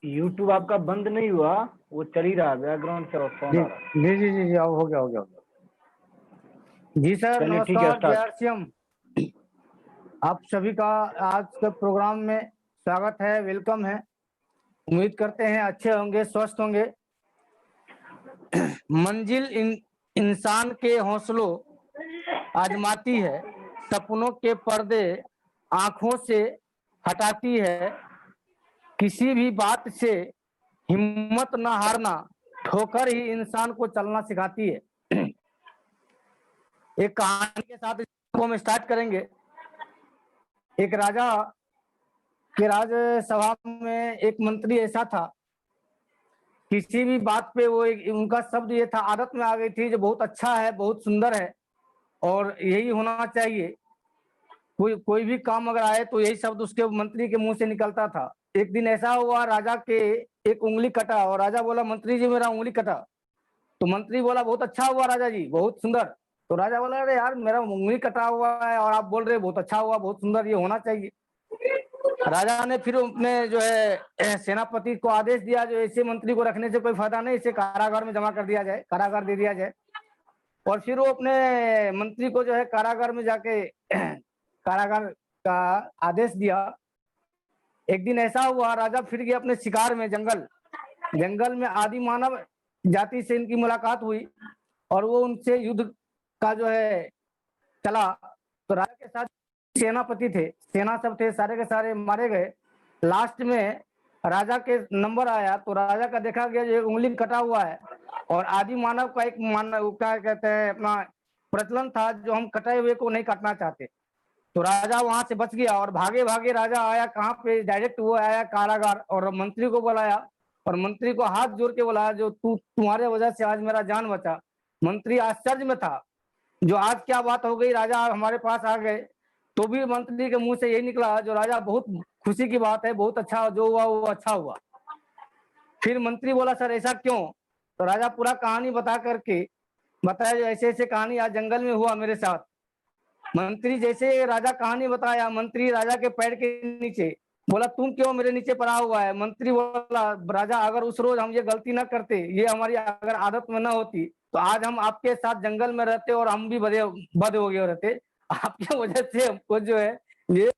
YouTube आपका बंद नहीं हुआ, वो चल ही रहा, बैकग्राउंड से साउंड जी आ रहा। जी जी जी जी, अब हो गया हो गया हो गया। जी सर, चलिए ठीक है, नमस्कार, जय स्टार्ट। आरसीएम। आप सभी का आज के प्रोग्राम में स्वागत है, वेलकम है। उम्मीद करते हैं अच्छे होंगे, स्वस्थ होंगे। मंजिल इंसान के हौसलों आजमाती है, सपनों के पर्दे आंखों से हटाती है। किसी भी बात से हिम्मत न हारना, ठोकर ही इंसान को चलना सिखाती है। एक कहानी के साथ इसको हम स्टार्ट करेंगे। एक राजा के राजसभा में एक मंत्री ऐसा था, किसी भी बात पे वो उनका शब्द ये था, आदत में आ गई थी जो बहुत अच्छा है, बहुत सुंदर है और यही होना चाहिए। कोई भी काम अगर आए तो यही शब्द उसके मंत्री के मुंह से निकलता था। एक दिन ऐसा हुआ, राजा के एक उंगली कटा और राजा बोला, मंत्री जी मेरा उंगली कटा। तो मंत्री बोला, बहुत अच्छा हुआ राजा जी, बहुत सुंदर। तो राजा बोला, अरे यार मेरा उंगली कटा हुआ है और आप बोल रहे बहुत अच्छा हुआ, बहुत सुंदर, ये होना चाहिए। राजा ने फिर अपने जो है सेनापति को आदेश दिया, जो ऐसे मंत्री को रखने से कोई फायदा नहीं, इसे कारागार में जमा कर दिया जाए, कारागार दे दिया जाए। और फिर वो अपने मंत्री को जो है कारागार में जाके कारागार का आदेश दिया। एक दिन ऐसा हुआ, राजा फिर गया अपने शिकार में, जंगल में आदि मानव जाति से इनकी मुलाकात हुई और वो उनसे युद्ध का जो है चला। तो राजा के साथ सेनापति थे, सेना सब थे, सारे के सारे मारे गए। लास्ट में राजा के नंबर आया तो राजा का देखा गया जो उंगली कटा हुआ है और आदि मानव का एक मानव क्या कहते हैं अपना प्रचलन था, जो हम कटे हुए को नहीं काटना चाहते। तो राजा वहां से बच गया और भागे भागे राजा आया कहाँ पे, डायरेक्ट वो आया कारागार और मंत्री को बुलाया और मंत्री को हाथ जोड़ के बुलाया, जो तुम्हारे वजह से आज मेरा जान बचा। मंत्री आश्चर्य में था, जो आज क्या बात हो गई, राजा हमारे पास आ गए। तो भी मंत्री के मुंह से यही निकला, जो राजा बहुत खुशी की बात है, बहुत अच्छा, जो हुआ वो अच्छा हुआ। फिर मंत्री बोला, सर ऐसा क्यों? तो राजा पूरा कहानी बता करके बताया, जो ऐसे ऐसे कहानी आज जंगल में हुआ मेरे साथ। मंत्री जैसे राजा कहानी बताया, मंत्री राजा के पैर के नीचे बोला, तुम क्यों मेरे नीचे पड़ा हुआ है? मंत्री बोला, राजा अगर उस रोज हम ये गलती ना करते, ये हमारी अगर आदत में ना होती, तो आज हम आपके साथ जंगल में रहते और हम भी बद हो गए रहते। आपके वजह से हमको जो है ये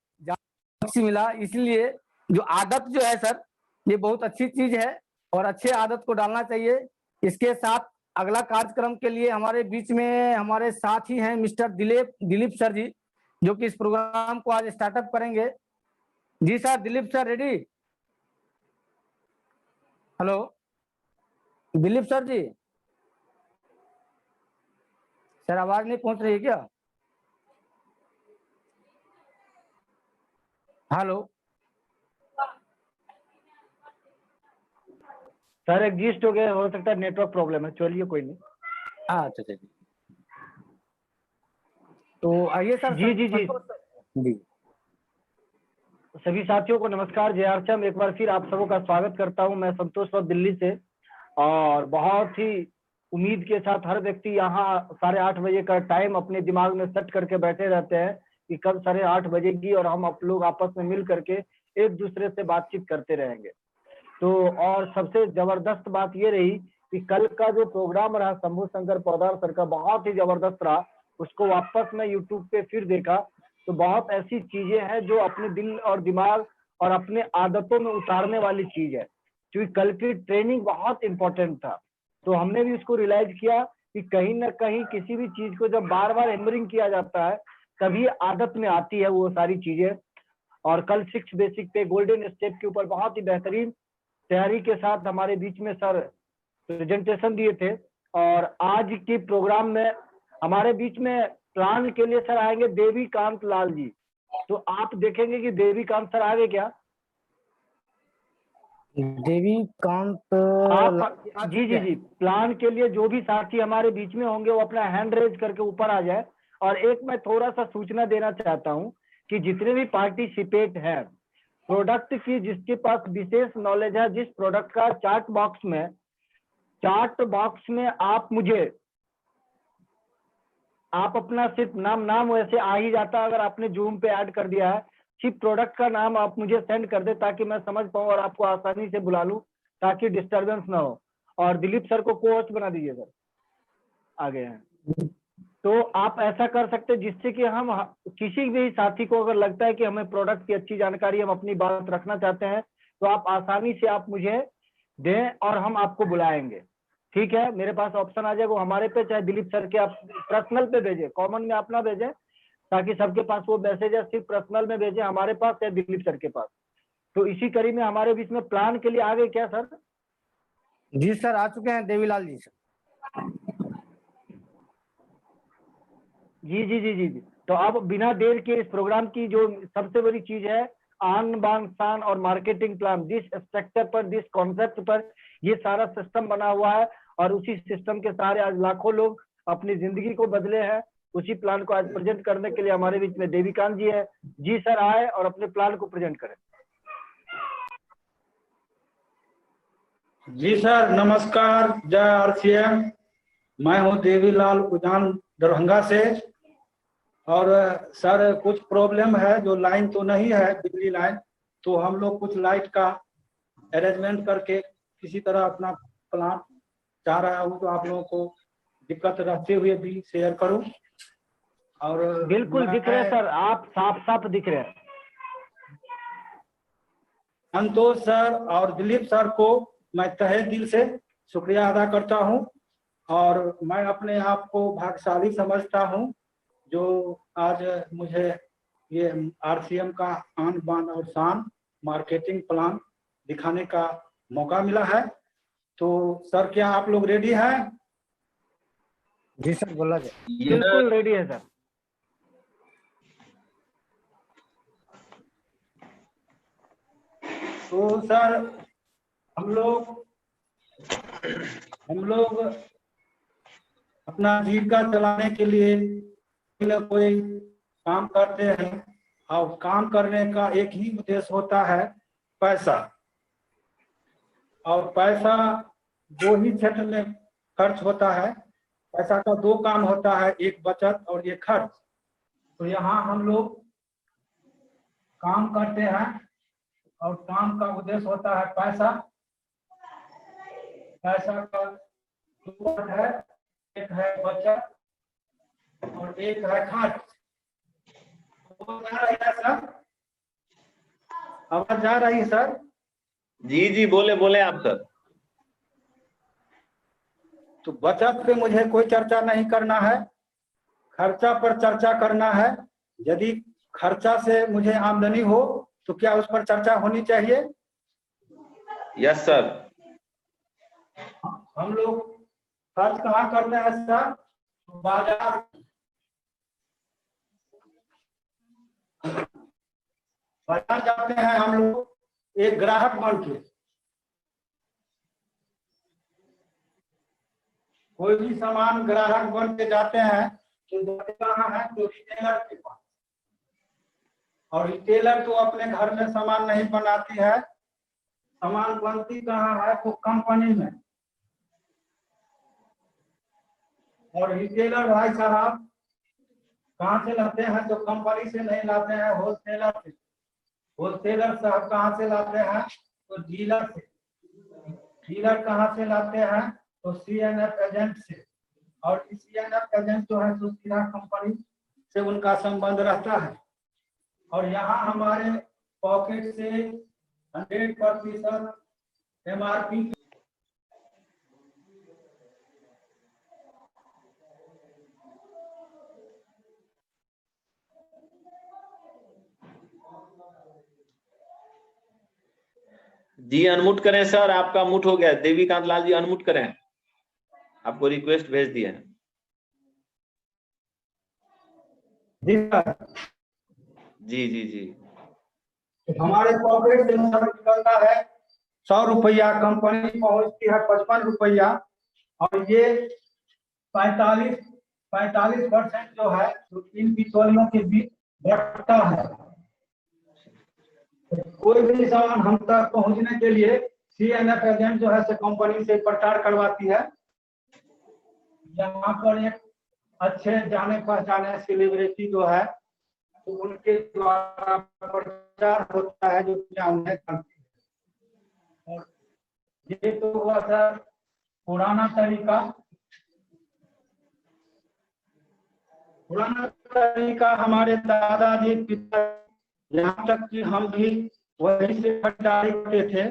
मिला। इसलिए जो आदत जो है सर, ये बहुत अच्छी चीज है और अच्छे आदत को डालना चाहिए। इसके साथ अगला कार्यक्रम के लिए हमारे बीच में हमारे साथ ही हैं मिस्टर दिलीप सर जी, जो कि इस प्रोग्राम को आज स्टार्टअप करेंगे। जी sir, Dilip sir ready? Hello Dilip sir ji, sir आवाज नहीं पहुंच रही है क्या? हेलो सर एग्जिस्ट हो गया, हो सकता है नेटवर्क प्रॉब्लम है, चलिए कोई नहीं। अच्छा अच्छा जी, तो आइए सर। जी जी जी, जी सभी साथियों को नमस्कार, जय आरचम। एक बार फिर आप सबों का स्वागत करता हूं। मैं संतोष और दिल्ली से, और बहुत ही उम्मीद के साथ हर व्यक्ति यहाँ 8:30 बजे का टाइम अपने दिमाग में सेट करके बैठे रहते हैं कि कब 8:30 बजेगी और हम आप लोग आपस में मिल करके एक दूसरे से बातचीत करते रहेंगे। तो और सबसे जबरदस्त बात ये रही कि कल का जो प्रोग्राम रहा शंभू शंकर पौदार सर का, बहुत ही जबरदस्त रहा। उसको वापस मैं यूट्यूब पे फिर देखा तो बहुत ऐसी चीजें हैं जो अपने दिल और दिमाग और अपने आदतों में उतारने वाली चीज है, क्योंकि कल की ट्रेनिंग बहुत इंपॉर्टेंट था। तो हमने भी इसको रियलाइज किया कि कहीं ना कहीं किसी भी चीज को जब बार बार हैमरिंग किया जाता है तभी आदत में आती है वो सारी चीजें। और कल 6 बेसिक पे गोल्डन स्टेप के ऊपर बहुत ही बेहतरीन तैयारी के साथ हमारे बीच में सर प्रेजेंटेशन दिए थे। और आज की प्रोग्राम में हमारे बीच में प्लान के लिए सर आएंगे देवीकांत लाल जी। तो आप देखेंगे कि देवीकांत सर आगे क्या, देवीकांत आप जी जी जी, प्लान के लिए जो भी साथी हमारे बीच में होंगे वो अपना हैंड रेज करके ऊपर आ जाए। और एक मैं थोड़ा सा सूचना देना चाहता हूं कि जितने भी पार्टिसिपेट हैं प्रोडक्ट की, जिसके पास विशेष नॉलेज है जिस प्रोडक्ट का, चार्ट बॉक्स में आप मुझे, आप अपना सिर्फ नाम वैसे आ ही जाता अगर आपने जूम पे ऐड कर दिया है, सिर्फ प्रोडक्ट का नाम आप मुझे सेंड कर दे ताकि मैं समझ पाऊँ और आपको आसानी से बुला लूँ, ताकि डिस्टरबेंस ना हो। और दिलीप सर को को होस्ट बना दीजिए सर, आगे हैं। तो आप ऐसा कर सकते हैं जिससे कि हम किसी भी साथी को अगर लगता है कि हमें प्रोडक्ट की अच्छी जानकारी, हम अपनी बात रखना चाहते हैं, तो आप आसानी से आप मुझे दें और हम आपको बुलाएंगे। ठीक है, मेरे पास ऑप्शन आ जाएगा, वो हमारे पे चाहे दिलीप सर के आप पर्सनल पे भेजें, कॉमन में आप ना भेजें, ताकि सबके पास वो मैसेज है, सिर्फ पर्सनल में भेजें, हमारे पास या दिलीप सर के पास। तो इसी कड़ी में हमारे बीच में प्लान के लिए आ गए क्या सर? जी सर, आ चुके हैं देवीलाल जी सर। जी जी जी जी जी। तो अब बिना देर के इस प्रोग्राम की जो सबसे बड़ी चीज है, आन बान शान और मार्केटिंग प्लान, जिस स्ट्रक्चर पर, जिस कॉन्सेप्ट पर ये सारा सिस्टम बना हुआ है, और उसी सिस्टम के सहारे आज लाखों लोग अपनी जिंदगी को बदले हैं, उसी प्लान को आज प्रेजेंट करने के लिए हमारे बीच में देवीकांत जी है। जी सर, आए और अपने प्लान को प्रेजेंट करें। जी सर, नमस्कार, जय आरसीएम। मैं हूं देवीलाल उजान दरभंगा से। और सर कुछ प्रॉब्लम है, जो लाइन तो नहीं है बिजली लाइन, तो हम लोग कुछ लाइट का अरेंजमेंट करके किसी तरह अपना प्लान चाह रहा हूं, तो आप लोगों को दिक्कत रहते हुए भी शेयर करूं। और बिल्कुल दिख रहे हैं सर, आप साफ साफ दिख रहे हैं। संतोष सर और दिलीप सर को मैं तहे दिल से शुक्रिया अदा करता हूं, और मैं अपने आप को भाग्यशाली समझता हूं जो आज मुझे ये आरसीएम का आन बान और शान मार्केटिंग प्लान दिखाने का मौका मिला है। तो सर, क्या आप लोग रेडी हैं? जी सर, बोला जाए। बिल्कुल रेडी है सर। तो सर, हम लोग अपना जीविका चलाने के लिए कोई काम करते हैं, और काम करने का एक ही उद्देश्य होता है, पैसा। और पैसा दो ही क्षेत्र में खर्च होता है। पैसा का दो काम होता है, एक बचत और एक खर्च। तो यहाँ हम लोग काम करते हैं, और काम का उद्देश्य होता है पैसा। पैसा का दो है, एक है बचत और एक है खर्च। आवाज जा रही है सर? आवाज जा रही है सर? जी जी, बोले बोले आप सर। तो बचत पे मुझे कोई चर्चा नहीं करना है, खर्चा पर चर्चा करना है। यदि खर्चा से मुझे आमदनी हो तो क्या उस पर चर्चा होनी चाहिए? Yes sir. हम लोग खर्च कहाँ करते हैं सर? बाजार। बाजार जाते हैं हम लोग एक ग्राहक बन के। कोई भी सामान ग्राहक बन के जाते हैं तो कहाँ है? तो रिटेलर के पास। और रिटेलर तो अपने घर में सामान नहीं बनाती है, सामान बनती कहाँ है? तो कंपनी में। और रिटेलर भाई साहब कहाँ से लाते हैं? तो कंपनी से नहीं लाते हैं, होलसेलर से। होलसेलर साहब कहाँ से लाते हैं? तो डीलर से। डीलर कहाँ से लाते हैं? तो सीएनएफ एजेंट से। और सीएनएफ एजेंट जो है तो सीधा कंपनी से उनका संबंध रहता है। और यहाँ हमारे पॉकेट से 100% एमआरपी जी अनम्यूट करें सर, आपका म्यूट हो गया। देवीकांत लाल जी अनम्यूट करें, आपको रिक्वेस्ट भेज दिया है। जी सर। जी जी जी। हमारे पॉकेट से निकलता है 100 रुपया, कंपनी पहुंचती है 55 रुपया। और ये 45% जो है तो इन बिचौलियों के बीच बढ़ता है। कोई भी सामान हम तक पहुंचने के लिए सीएनएफ एजेंट जो है से कंपनी से प्रचार करवाती है। यहाँ पर एक अच्छे जाने पहचाने सेलिब्रिटी जो है तो उनके द्वारा प्रचार होता है जो क्या उन्हें करती है। और ये तो हुआ सर पुराना तरीका। पुराना तरीका हमारे दादाजी पिता, यहाँ तक कि हम भी वही से खरीदारी करते थे,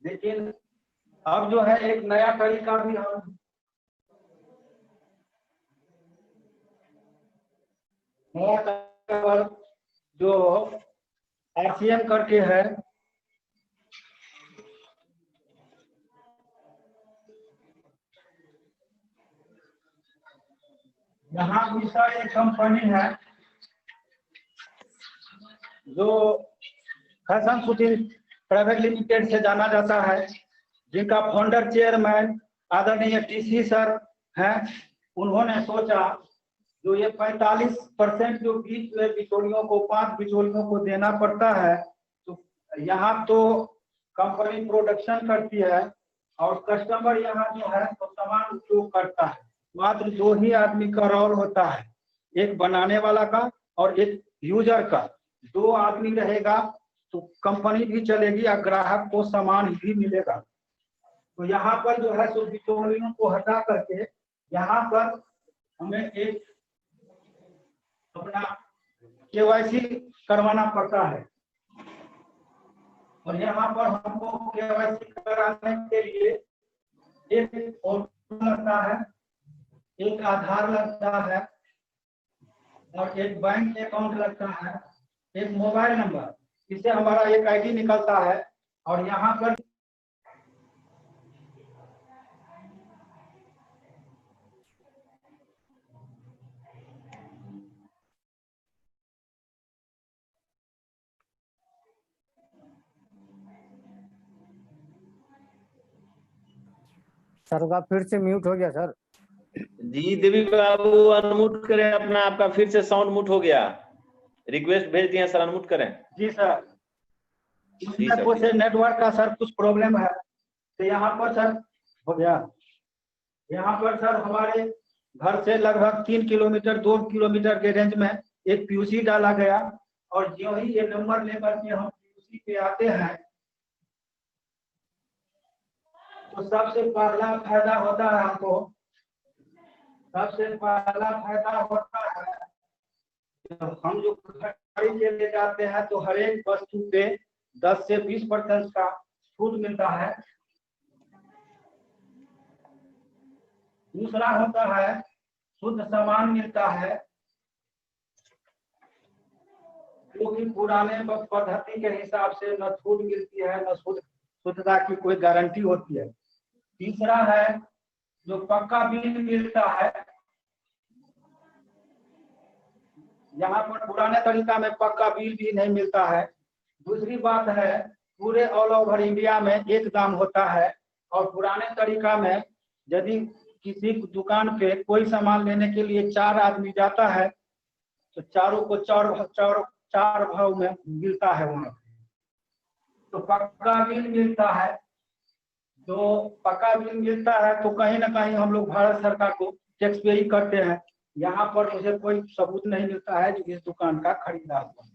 लेकिन अब जो है एक नया तरीका भी हम जो RCM करके है, यहाँ भी सर एक कंपनी है जो फैशन शूटिंग प्राइवेट लिमिटेड से जाना जाता है, जिनका फाउंडर चेयरमैन आदरणीय TC सर हैं। उन्होंने सोचा जो ये 45% जो बीच बिचौलियों को 5 बिचौलियों को देना पड़ता है, तो यहाँ तो कंपनी प्रोडक्शन करती है और कस्टमर यहाँ जो है तो सामान उपयोग करता है। मात्र 2 ही आदमी का रोल होता है, एक बनाने वाला का और एक यूजर का। 2 आदमी रहेगा तो कंपनी भी चलेगी और ग्राहक को सामान भी मिलेगा। तो यहाँ पर जो है तो बिचौलियों को हटा करके यहाँ पर हमें एक अपना KYC करवाना पड़ता है, और यहाँ पर हमको KYC कराने के लिए एक फोटो लगता है, एक आधार लगता है और एक बैंक अकाउंट लगता है, एक मोबाइल नंबर, इससे हमारा एक ID निकलता है। और यहाँ पर सर का फिर से म्यूट हो गया सर। जी देवी बाबू अनम्यूट करें अपना, आपका फिर से साउंड म्यूट हो गया। रिक्वेस्ट भेज दिया सर, अनम्यूट करें। जी सर, जी सर, इसमें नेटवर्क का सर कुछ प्रॉब्लम है, तो यहाँ पर सर हो गया। यहाँ पर सर हमारे घर से लगभग 3 किलोमीटर 2 किलोमीटर के रेंज में एक PUC डाला गया, और जो ही ये नंबर लेकर के हम PUC पे आते हैं तो सबसे पहला फायदा होता है हमको, सबसे पहला फायदा होता है हम जो खरीद के ले जाते हैं तो हर एक वस्तु पे 10 से 20% का छूट मिलता है। दूसरा होता है शुद्ध सामान मिलता है, क्योंकि पुराने पद्धति के हिसाब से न छूट मिलती है न शुद्धता की कोई गारंटी होती है। तीसरा है जो पक्का बिल मिलता है, यहाँ पर पुराने तरीका में पक्का बिल भी नहीं मिलता है। दूसरी बात है पूरे ऑल ओवर इंडिया में एक दाम होता है, और पुराने तरीका में यदि किसी दुकान पे कोई सामान लेने के लिए 4 आदमी जाता है तो चारों को चार भाव में मिलता है वहाँ। तो पक्का बिल मिलता है, तो पक्का बिल मिलता है तो कहीं ना कहीं हम लोग भारत सरकार को टैक्स पे ही करते हैं। यहाँ पर मुझे कोई सबूत नहीं मिलता है जो इस दुकान का खरीदा हुआ।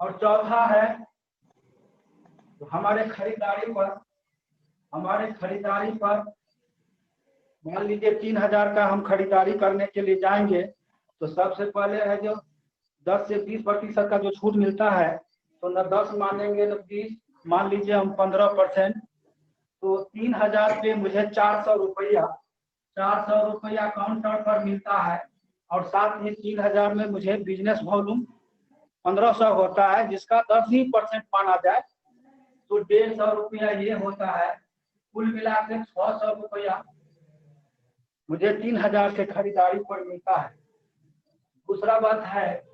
और चौथा है तो हमारे खरीदारी पर मान लीजिए 3000 का हम खरीदारी करने के लिए जाएंगे तो सबसे पहले है जो 10 से 20% का जो छूट मिलता है, तो न 10 मानेंगे न 20, मान लीजिए हम 15%, तो 3000 पे मुझे 400 रुपया काउंटर पर मिलता है। और साथ ही 3000 में मुझे बिजनेस वॉल्यूम 1500 होता है, जिसका 10% माना जाए तो 150 रुपया ये होता है। कुल मिला के 600 रुपया मुझे 3000 के खरीदारी पर मिलता है। दूसरा बात है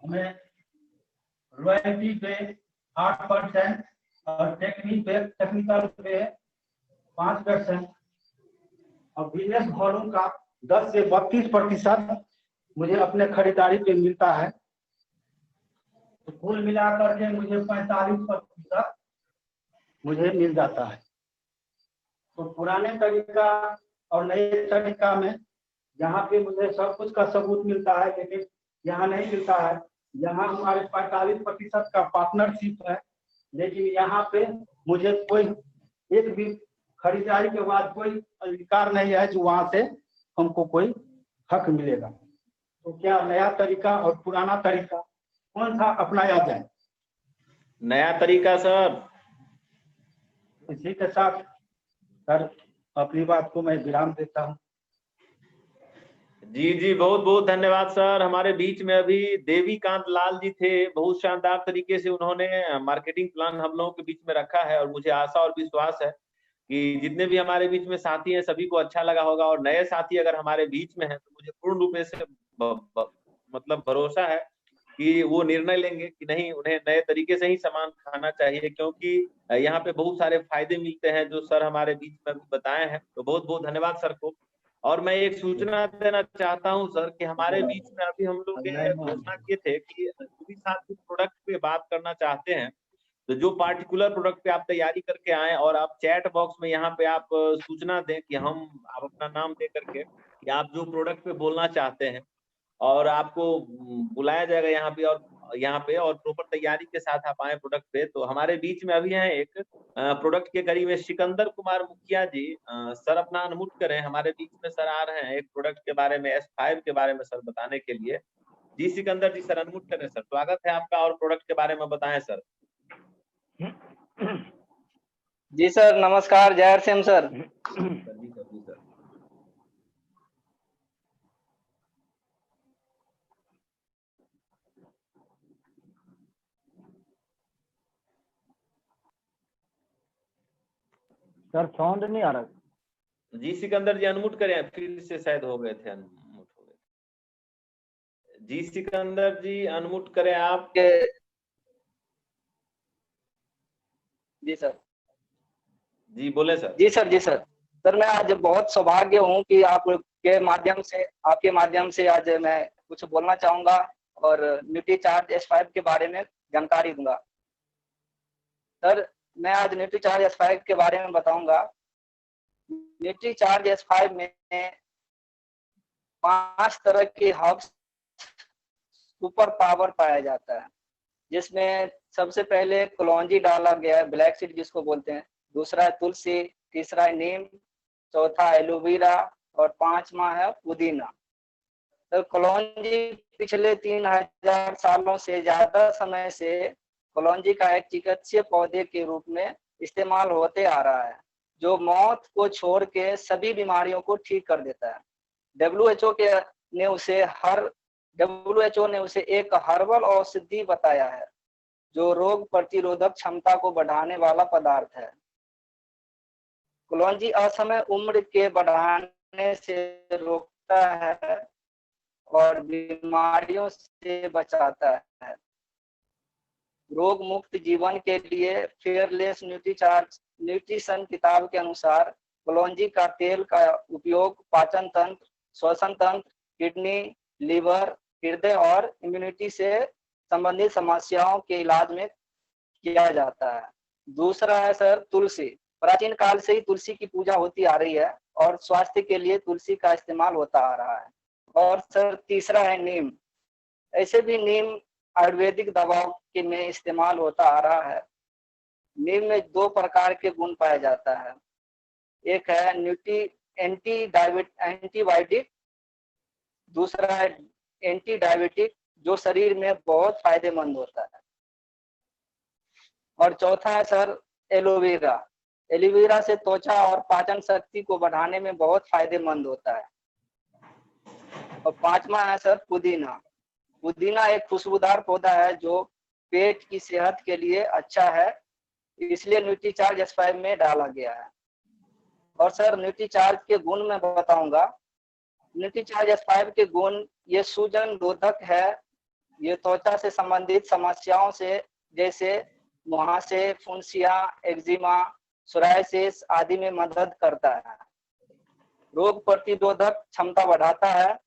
हमें रॉयल्टी पे 8% और टेक्निकल पे 5% और बिजनेस वॉल्यूम का 10 से 32% मुझे अपने खरीदारी पे मिलता है। तो कुल मिलाकर के मुझे 45% मुझे मिल जाता है। तो पुराने तरीका और नए तरीका में यहाँ पे मुझे सब कुछ का सबूत मिलता है, लेकिन यहाँ नहीं मिलता है। यहाँ हमारे 45% का पार्टनरशिप है, लेकिन यहाँ पे मुझे कोई एक भी खरीदारी के बाद कोई अधिकार नहीं है जो वहां से हमको कोई हक मिलेगा। तो क्या नया तरीका और पुराना तरीका कौन सा अपनाया जाए? नया तरीका सर। इसी के साथ सर अपनी बात को मैं विराम देता हूँ। जी जी, बहुत बहुत धन्यवाद सर। हमारे बीच में अभी देवीकांत लाल जी थे। बहुत शानदार तरीके से उन्होंने मार्केटिंग प्लान हम लोगों के बीच में रखा है, और मुझे आशा और विश्वास है कि जितने भी हमारे बीच में साथी हैं सभी को अच्छा लगा होगा। और नए साथी अगर हमारे बीच में हैं तो मुझे पूर्ण रूप से मतलब भरोसा है कि वो निर्णय लेंगे कि नहीं, उन्हें नए तरीके से ही सामान खाना चाहिए, क्योंकि यहाँ पे बहुत सारे फायदे मिलते हैं जो सर हमारे बीच में अभी बताए हैं। तो बहुत बहुत धन्यवाद सर को। और मैं एक सूचना देना चाहता हूं सर कि हमारे बीच में अभी हम लोग ये घोषणा किए थे कि जो भी साथी प्रोडक्ट पे बात करना चाहते हैं, तो जो पार्टिकुलर प्रोडक्ट पे आप तैयारी करके आए और आप चैट बॉक्स में यहाँ पे आप सूचना दें कि आप अपना नाम दे करके कि आप जो प्रोडक्ट पे बोलना चाहते हैं, और आपको बुलाया जाएगा यहाँ पे और प्रॉपर तैयारी के साथ आप आए प्रोडक्ट पे। तो हमारे बीच में अभी हैं एक प्रोडक्ट के करीब सिकंदर कुमार मुखिया जी। सर अपना अनम्यूट करें, हमारे बीच में सर आ रहे हैं एक प्रोडक्ट के बारे में, S5 के बारे में सर बताने के लिए। जी सिकंदर जी, सर अनम्यूट करें सर, स्वागत है आपका, और प्रोडक्ट के बारे में बताएं सर। जी सर नमस्कार, जय हर Singh sir. Ji sir. Sir sound नहीं आ रहा। जी सिकंदर जी अनम्यूट करें, फिर से शायद हो गए थे अनम्यूट हो गए। जी सिकंदर जी अनम्यूट करें आप। जी सर। जी बोले sir. Ji sir. Ji sir. Sir मैं आज बहुत सौभाग्य हूँ कि आपके माध्यम से आज मैं कुछ बोलना चाहूंगा और न्यूट्रीचार्ज S5 के बारे में जानकारी दूंगा। सर मैं आज न्यूट्रीचार्ज S5 के बारे में बताऊंगा। न्यूट्रीचार्ज S5 में 5 तरह के हर्ब्स सुपर पावर पाया जाता है, जिसमें सबसे पहले कलौंजी डाला गया है, ब्लैक सीड जिसको बोलते हैं। दूसरा है तुलसी, तीसरा है नीम, चौथा एलोवेरा और 5वां है पुदीना। तो कलौंजी पिछले 3000 सालों से ज्यादा समय से कलौंजी का एक चिकित्सीय पौधे के रूप में इस्तेमाल होते आ रहा है, जो मौत को छोड़ के सभी बीमारियों को ठीक कर देता है। WHO ने उसे एक हर्बल औषधि बताया है, जो रोग प्रतिरोधक क्षमता को बढ़ाने वाला पदार्थ है। कलौंजी असमय उम्र के बढ़ाने से रोकता है और बीमारियों से बचाता है। रोग मुक्त जीवन के लिए फेयरलेस न्यूट्रिशन किताब के अनुसार कलौंजी का तेल का उपयोग पाचन तंत्र, श्वसन तंत्र, किडनी, लीवर, हृदय और इम्यूनिटी से संबंधित समस्याओं के इलाज में किया जाता है। दूसरा है सर तुलसी। प्राचीन काल से ही तुलसी की पूजा होती आ रही है और स्वास्थ्य के लिए तुलसी का इस्तेमाल होता आ रहा है। और सर तीसरा है नीम। ऐसे भी नीम आयुर्वेदिक दवाओं के में इस्तेमाल होता आ रहा है। नीम में 2 प्रकार के गुण पाया जाता है। एक है एंटीबायोटिक, दूसरा है एंटी जो शरीर में बहुत फायदेमंद होता है। और चौथा है सर एलोवेरा। एलोवेरा से त्वचा और पाचन शक्ति को बढ़ाने में बहुत फायदेमंद होता है। और 5वां है सर पुदीना। पुदीना एक खुशबूदार पौधा है जो पेट की सेहत के लिए अच्छा है, इसलिए न्यूट्रीचार्ज S5 में डाला गया है। और सर न्यूट्रीचार्ज के गुण मैं बताऊंगा। न्यूट्रीचार्ज S5 के गुण, ये सूजन रोधक है, ये त्वचा से संबंधित समस्याओं से जैसे मुहासे, फुंसिया, एक्जिमा, सोरायसिस आदि में मदद करता है। रोग प्रतिरोधक क्षमता बढ़ाता है।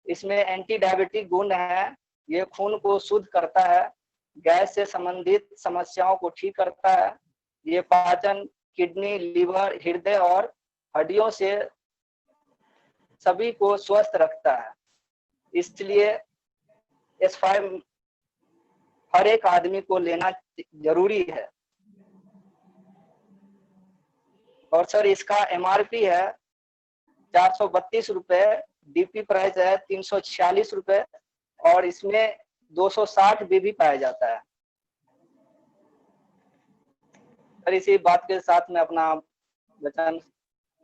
इसमें एंटी डायबिटिक गुण है, ये खून को शुद्ध करता है, गैस से संबंधित समस्याओं को ठीक करता है। ये पाचन, किडनी, लीवर, हृदय और हड्डियों से सभी को स्वस्थ रखता है। इसलिए S5 हर एक आदमी को लेना जरूरी है। और सर इसका MRP है 432 रुपए, DP प्राइस है 346 रुपए और इसमें 260 BB पाया जाता है। सर इसी बात के साथ मैं अपना वचन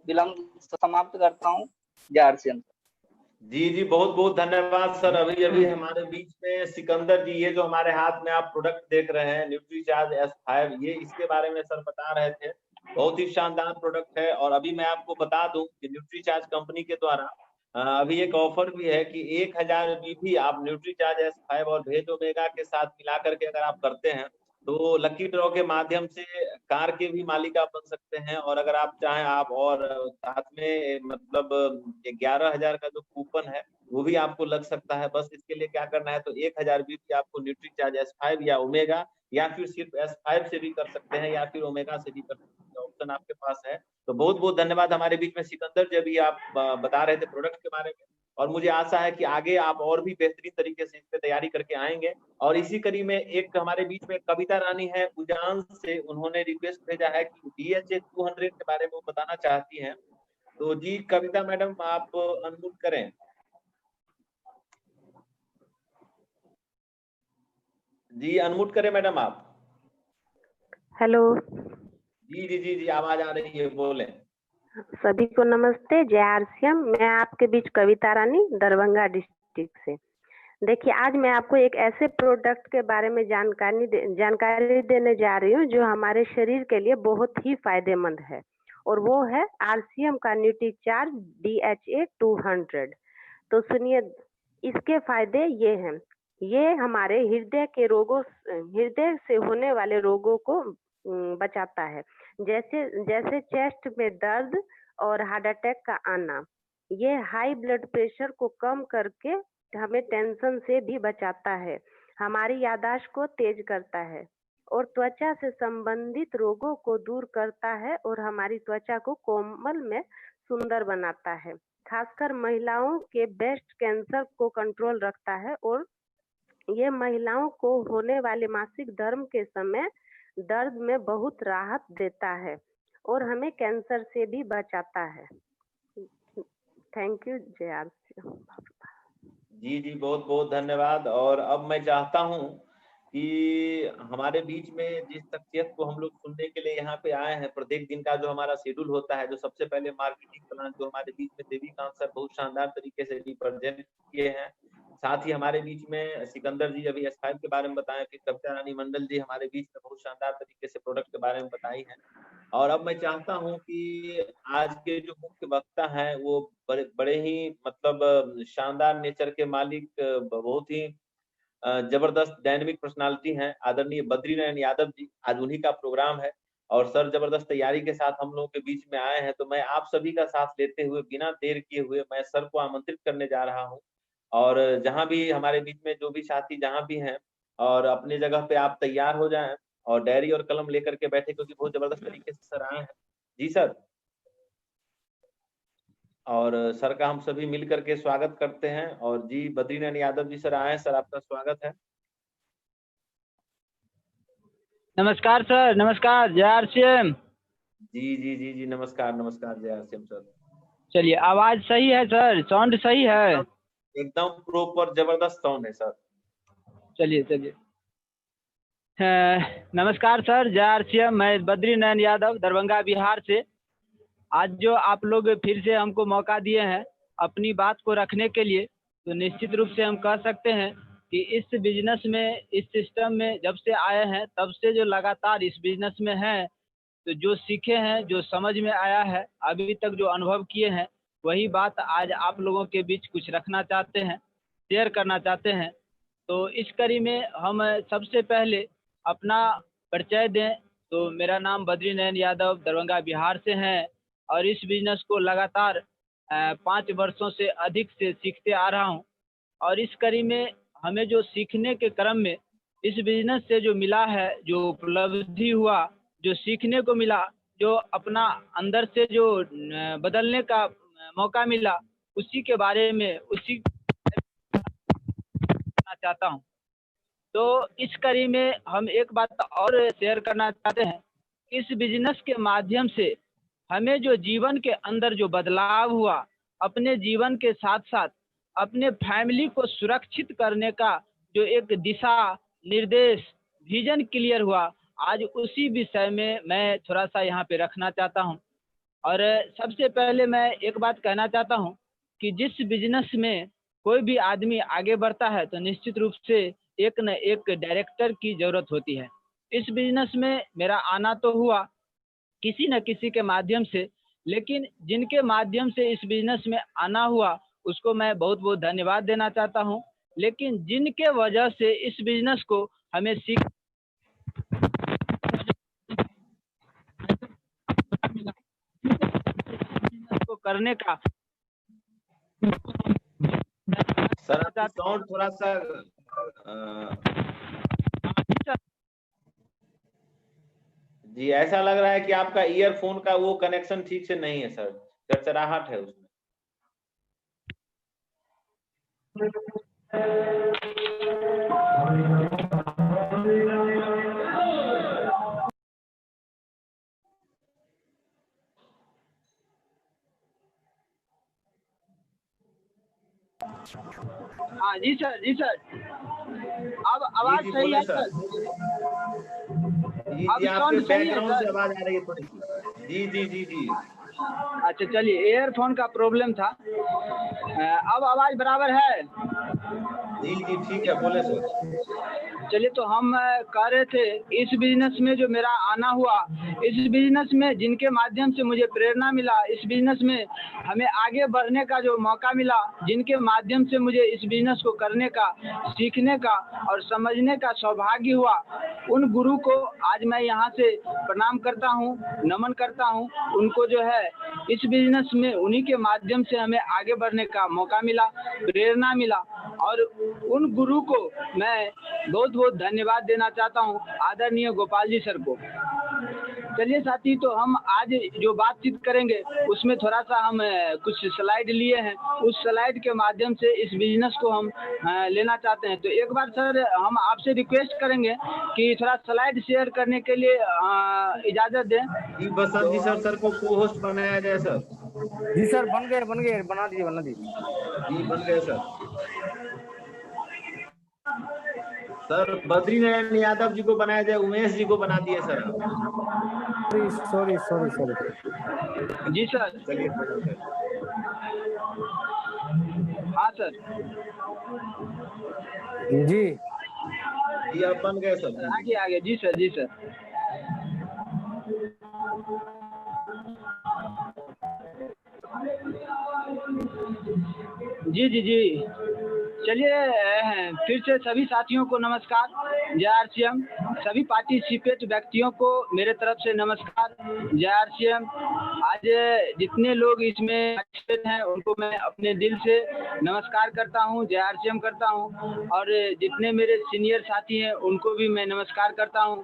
विलंब समाप्त करता हूँ। जय RCM। जी जी, बहुत बहुत धन्यवाद सर। अभी अभी हमारे बीच में सिकंदर जी, ये जो हमारे हाथ में आप प्रोडक्ट देख रहे हैं न्यूट्रीचार्ज S5, ये इसके बारे में सर बता रहे थे। बहुत ही शानदार प्रोडक्ट है। और अभी मैं आपको बता दूं कि न्यूट्रीचार्ज कंपनी के द्वारा अभी एक ऑफर भी है कि 1000 BB आप न्यूट्रीचार्ज S5 और भेज ओमेगा के साथ मिला करके अगर आप करते हैं तो लकी ड्रॉ के माध्यम से कार के भी मालिक आप बन सकते हैं। और अगर आप चाहें आप और साथ में मतलब 11,000 का जो कूपन है वो भी आपको लग सकता है। बस इसके लिए क्या करना है, तो 1000 BB आपको न्यूट्रीचार्ज S5 या ओमेगा या फिर सिर्फ S5 से भी कर सकते हैं या फिर ओमेगा से भी कर सकते हैं, ऑप्शन आपके पास है। तो बहुत बहुत धन्यवाद। हमारे बीच में सिकंदर जब भी आप बता रहे थे प्रोडक्ट के बारे में, और मुझे आशा है कि आगे आप और भी बेहतरीन तरीके से इस पे तैयारी करके आएंगे। और इसी कड़ी में एक हमारे बीच में कविता रानी है उजान से, उन्होंने रिक्वेस्ट भेजा है कि DHA 200 के बारे में वो बताना चाहती हैं। तो जी कविता मैडम आप अनम्यूट करें। जी अनम्यूट करें मैडम आप। हेलो जी जी जी जी, आवाज आ रही है, बोलें। सभी को नमस्ते। जय RCM। मैं आपके बीच कविता रानी दरभंगा डिस्ट्रिक्ट से। देखिए आज मैं आपको एक ऐसे प्रोडक्ट के बारे में जानकारी देने जा रही हूँ जो हमारे शरीर के लिए बहुत ही फायदेमंद है, और वो है RCM का न्यूट्रीचार्ज DHA 200। तो सुनिए, इसके फायदे ये हैं। ये हमारे हृदय से होने वाले रोगों को बचाता है, जैसे चेस्ट में दर्द और हार्ट अटैक का आना। ये हाई ब्लड प्रेशर को कम करके हमें टेंशन से भी बचाता है, हमारी याददाश्त को तेज करता है और त्वचा से संबंधित रोगों को दूर करता है और हमारी त्वचा को कोमल में सुंदर बनाता है। खासकर महिलाओं के ब्रेस्ट कैंसर को कंट्रोल रखता है और ये महिलाओं को होने वाले मासिक धर्म के समय दर्द में बहुत राहत देता है और हमें कैंसर से भी बचाता है। Thank you. जय RCM। जी जी, बहुत बहुत धन्यवाद। और अब मैं चाहता हूं कि हमारे बीच में जिस शख्सियत को हम लोग सुनने के लिए यहाँ पे आए हैं, प्रत्येक दिन का जो हमारा शेड्यूल होता है, जो सबसे पहले मार्केटिंग प्लान जो हमारे बीच में देवीकांत सर बहुत शानदार तरीके से रिप्रेजेंट किए हैं। साथ ही हमारे बीच में सिकंदर जी अभी S5 के बारे में बताएं, फिर कविता रानी मंडल जी हमारे बीच में बहुत शानदार तरीके से प्रोडक्ट के बारे में बताई है। और अब मैं चाहता हूं कि आज के जो मुख्य वक्ता हैं वो बड़े ही मतलब शानदार नेचर के मालिक, बहुत ही जबरदस्त डायनेमिक पर्सनालिटी हैं, आदरणीय बद्रीनारायण यादव जी। आज उन्हीं का प्रोग्राम है और सर जबरदस्त तैयारी के साथ हम लोगों के बीच में आए हैं। तो मैं आप सभी का साथ लेते हुए बिना देर किए हुए मैं सर को आमंत्रित करने जा रहा हूँ। और जहां भी हमारे बीच में जो भी साथी जहां भी हैं, और अपनी जगह पे आप तैयार हो जाएं और डायरी और कलम लेकर के बैठे, क्योंकि बहुत जबरदस्त तरीके से सर आए हैं। जी सर। और सर का हम सभी मिल करके स्वागत करते हैं। और जी बद्रीनारायण यादव जी सर आए हैं, सर आपका स्वागत है। नमस्कार सर। नमस्कार। जय RCM। जी जी जी जी, नमस्कार नमस्कार। जय RCM सर। चलिए, आवाज सही है सर? साउंड सही है? एकदम प्रॉपर जबरदस्त साउंड है सर। चलिए चलिए। नमस्कार सर। जय RCM। मैं बद्रीनारायण यादव दरभंगा बिहार से। आज जो आप लोग फिर से हमको मौका दिए हैं अपनी बात को रखने के लिए, तो निश्चित रूप से हम कह सकते हैं कि इस बिजनेस में, इस सिस्टम में जब से आए हैं तब से जो लगातार इस बिजनेस में हैं, तो जो सीखे हैं, जो समझ में आया है, अभी तक जो अनुभव किए हैं, वही बात आज आप लोगों के बीच कुछ रखना चाहते हैं, शेयर करना चाहते हैं। तो इस कड़ी में हम सबसे पहले अपना परिचय दें। तो मेरा नाम बद्रीनारायण यादव दरभंगा बिहार से है और इस बिजनेस को लगातार 5 वर्षों से अधिक से सीखते आ रहा हूं। और इस कड़ी में हमें जो सीखने के क्रम में इस बिजनेस से जो मिला है, जो उपलब्धि हुआ, जो सीखने को मिला, जो अपना अंदर से जो बदलने का मौका मिला, उसी के बारे में करना चाहता हूँ। तो इस कड़ी में हम एक बात और शेयर करना चाहते हैं। इस बिजनेस के माध्यम से हमें जो जीवन के अंदर जो बदलाव हुआ, अपने जीवन के साथ साथ अपने फैमिली को सुरक्षित करने का जो एक दिशा निर्देश विजन क्लियर हुआ, आज उसी विषय में मैं थोड़ा सा यहाँ पे रखना चाहता हूँ। और सबसे पहले मैं एक बात कहना चाहता हूँ कि जिस बिजनेस में कोई भी आदमी आगे बढ़ता है तो निश्चित रूप से एक न एक डायरेक्टर की जरूरत होती है। इस बिजनेस में मेरा आना तो हुआ किसी न किसी के माध्यम से, लेकिन जिनके माध्यम से इस बिजनेस में आना हुआ उसको मैं बहुत बहुत धन्यवाद देना चाहता हूं। लेकिन जिनके वजह से इस बिजनेस को हमें सीख को करने का सर साउंड थोड़ा सा जी ऐसा लग रहा है कि आपका ईयरफोन का वो कनेक्शन ठीक से नहीं है सर, चरचराहट है उसमें। हाँ जी सर, जी सर, अब आवाज जी, सही है सर? जी अब आपके साउंड सही है बैकग्राउंड से सर? आवाज आ रही है थोड़ी सी। जी जी जी जी अच्छा चलिए, एयरफोन का प्रॉब्लम था। अब आवाज बराबर है? जी जी ठीक है, बोले सर। चलिए, तो हम कह रहे थे इस बिजनेस में जो मेरा आना हुआ, इस बिजनेस में जिनके माध्यम से मुझे प्रेरणा मिला, इस बिजनेस में हमें आगे बढ़ने का जो मौका मिला, जिनके माध्यम से मुझे इस बिजनेस को करने का, सीखने का और समझने का सौभाग्य हुआ, उन गुरु को आज मैं यहाँ से प्रणाम करता हूँ, नमन करता हूँ। उनको जो है इस बिजनेस में उन्हीं के माध्यम से हमें आगे बढ़ने का मौका मिला, प्रेरणा मिला, और उन गुरु को मैं बहुत बहुत धन्यवाद देना चाहता हूं, आदरणीय गोपाल जी सर को। चलिए साथी, तो हम आज जो बातचीत करेंगे उसमें थोड़ा सा हम कुछ स्लाइड लिए हैं, उस स्लाइड के माध्यम से इस बिजनेस को हम लेना चाहते हैं। तो एक बार सर हम आपसे रिक्वेस्ट करेंगे कि थोड़ा स्लाइड शेयर करने के लिए इजाजत दें। जी बसंत जी सर को को होस्ट बनाया जाए सर। जी सर, बन गए, बना दीजिए। जी बन गए सर। सर बद्रीनारायण यादव जी को बनाया जाए, उमेश जी को बना दिए सर। सॉरी जी सर। चलिए हाँ सर जी आप बन गए सर। आगे जी सर, जी सर। जी जी जी, चलिए फिर से सभी साथियों को नमस्कार, जय आरसीएम। सभी पार्टिसिपेट व्यक्तियों को मेरे तरफ से नमस्कार, जय आरसीएम। आज जितने लोग इसमें पार्टिसिपेट हैं उनको मैं अपने दिल से नमस्कार करता हूं, जय आरसीएम करता हूं। और जितने मेरे सीनियर साथी हैं उनको भी मैं नमस्कार करता हूं।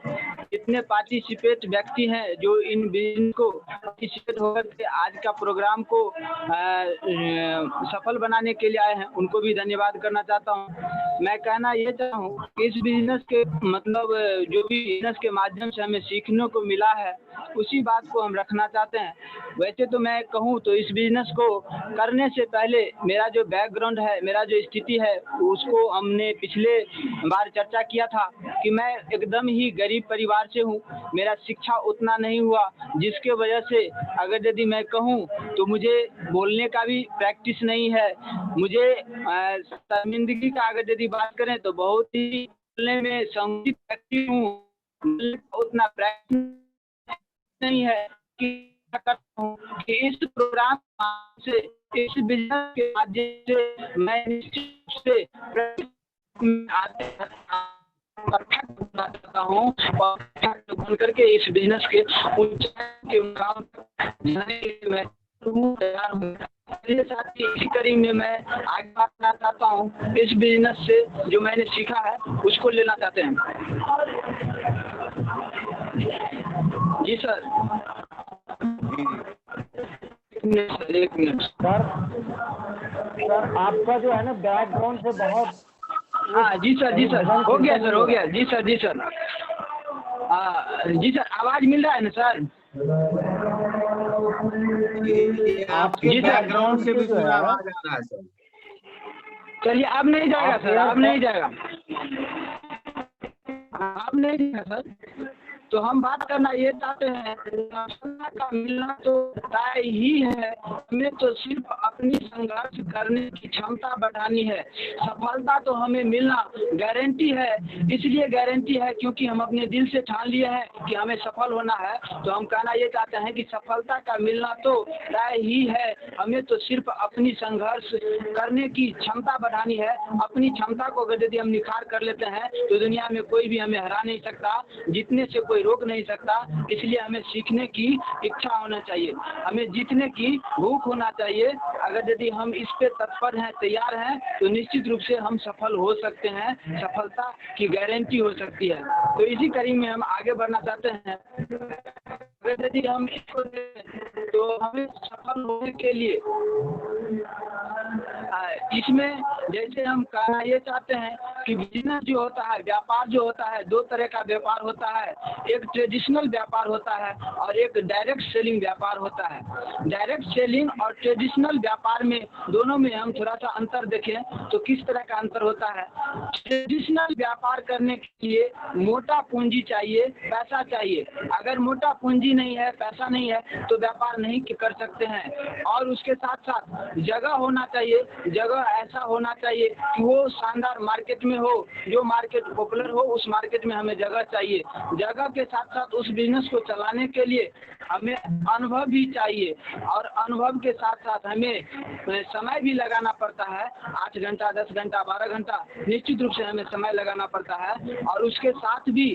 जितने पार्टिसिपेट व्यक्ति हैं जो इन बिजनेस को पार्टिसिपेट होकर के आज का प्रोग्राम को सफल बनाने के लिए आए हैं, उनको भी धन्यवाद करना चाहता हूं। मैं कहना ये चाहता हूं कि इस बिजनेस के मतलब जो भी बिजनेस के माध्यम से हमें सीखने को मिला है उसी बात को हम रखना चाहते हैं। वैसे तो मैं कहूँ तो इस बिजनेस को करने से पहले मेरा जो बैकग्राउंड है, मेरा जो स्थिति है, उसको हमने पिछले बार चर्चा किया था कि मैं एकदम ही गरीब परिवार से हूँ। मेरा शिक्षा उतना नहीं हुआ, जिसके वजह से अगर यदि मैं कहूँ तो मुझे बोलने का भी प्रैक्टिस नहीं है। मुझे शर्मिंदगी का अगर यदि बात करें तो बहुत ही बोलने में संगीत व्यक्ति हूँ, उतना प्रैक्टिस नहीं है कि इस प्रोग्राम से, इस बिजनेस के माध्यम से मैं निश्चित से चाहता हूँ और बन करके इस बिजनेस के ऊंचाई के मुकाम जाने के लिए मैं तैयार हूँ। साथ ही इसी कड़ी में मैं आगे बढ़ना चाहता हूँ। इस बिजनेस से जो मैंने सीखा है उसको लेना चाहते हैं। जी सर, एक मिनट सर। सर आपका जो है ना बैकग्राउंड से बहुत। हाँ जी सर, जी सर, हो गया सर, हो गया जी sir, ji sir. Ji sir, आवाज मिल रहा है ना सर? आपके जी सर, बैकग्राउंड से भी जो है पूरा आवाज आ रहा है सर। चलिए अब नहीं जाएगा आप सर, अब यार नहीं जाएगा, अब नहीं जाएगा सर। तो हम बात करना ये चाहते हैं, सफलता का मिलना तो तय ही है, हमें तो सिर्फ अपनी संघर्ष करने की क्षमता बढ़ानी है। सफलता तो हमें मिलना गारंटी है, इसलिए गारंटी है क्योंकि हम अपने दिल से ठान लिए हैं कि हमें सफल होना है। तो हम कहना ये चाहते हैं कि सफलता का मिलना तो तय ही है, हमें तो सिर्फ अपनी संघर्ष करने की क्षमता बढ़ानी है। अपनी क्षमता को अगर यदि हम निखार कर लेते हैं तो दुनिया में कोई भी हमें हरा नहीं सकता, जीतने से कोई रोक नहीं सकता। इसलिए हमें सीखने की इच्छा होना चाहिए, हमें जीतने की भूख होना चाहिए। अगर यदि हम इस पे तत्पर हैं, तैयार हैं, तो निश्चित रूप से हम सफल हो सकते हैं, सफलता की गारंटी हो सकती है। तो इसी कड़ी में हम आगे बढ़ना चाहते हैं। अगर यदि हम इसको तो हमें सफल होने के लिए इसमें जैसे हम कहना ये चाहते हैं कि बिजनेस जो होता है, व्यापार जो होता है, दो तरह का व्यापार होता है। एक ट्रेडिशनल व्यापार होता है और एक डायरेक्ट सेलिंग व्यापार होता है। डायरेक्ट सेलिंग और ट्रेडिशनल व्यापार में दोनों में हम थोड़ा सा अंतर देखें तो किस तरह का अंतर होता है। ट्रेडिशनल व्यापार करने के लिए मोटा पूंजी चाहिए, पैसा चाहिए। अगर मोटा पूंजी नहीं है, पैसा नहीं है तो व्यापार नहीं कर सकते हैं। और उसके साथ साथ जगह होना चाहिए, जगह ऐसा होना चाहिए कि वो शानदार मार्केट में हो, जो मार्केट पॉपुलर हो उस मार्केट में हमें जगह चाहिए। जगह के साथ साथ उस बिजनेस को चलाने के लिए हमें अनुभव भी चाहिए और अनुभव के साथ साथ हमें समय भी लगाना पड़ता है। 8 घंटा, 10 घंटा, 12 घंटा निश्चित रूप से हमें समय लगाना पड़ता है। और उसके साथ भी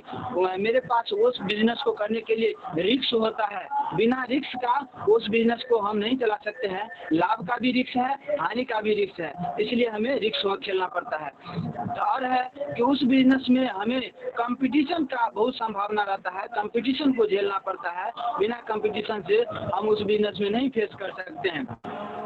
मेरे पास उस बिजनेस को करने के लिए रिस्क होता है। बिना रिस्क का उस बिजनेस को हम नहीं चला सकते हैं। लाभ का भी रिस्क है, हानि का भी रिस्क है, इसलिए हमें रिस्क खेलना पड़ता है। तो और है कि उस बिजनेस में हमें कंपटीशन का बहुत संभावना रहता है, कंपटीशन को झेलना पड़ता है। बिना कंपटीशन से हम उस बिजनेस में नहीं फेस कर सकते हैं।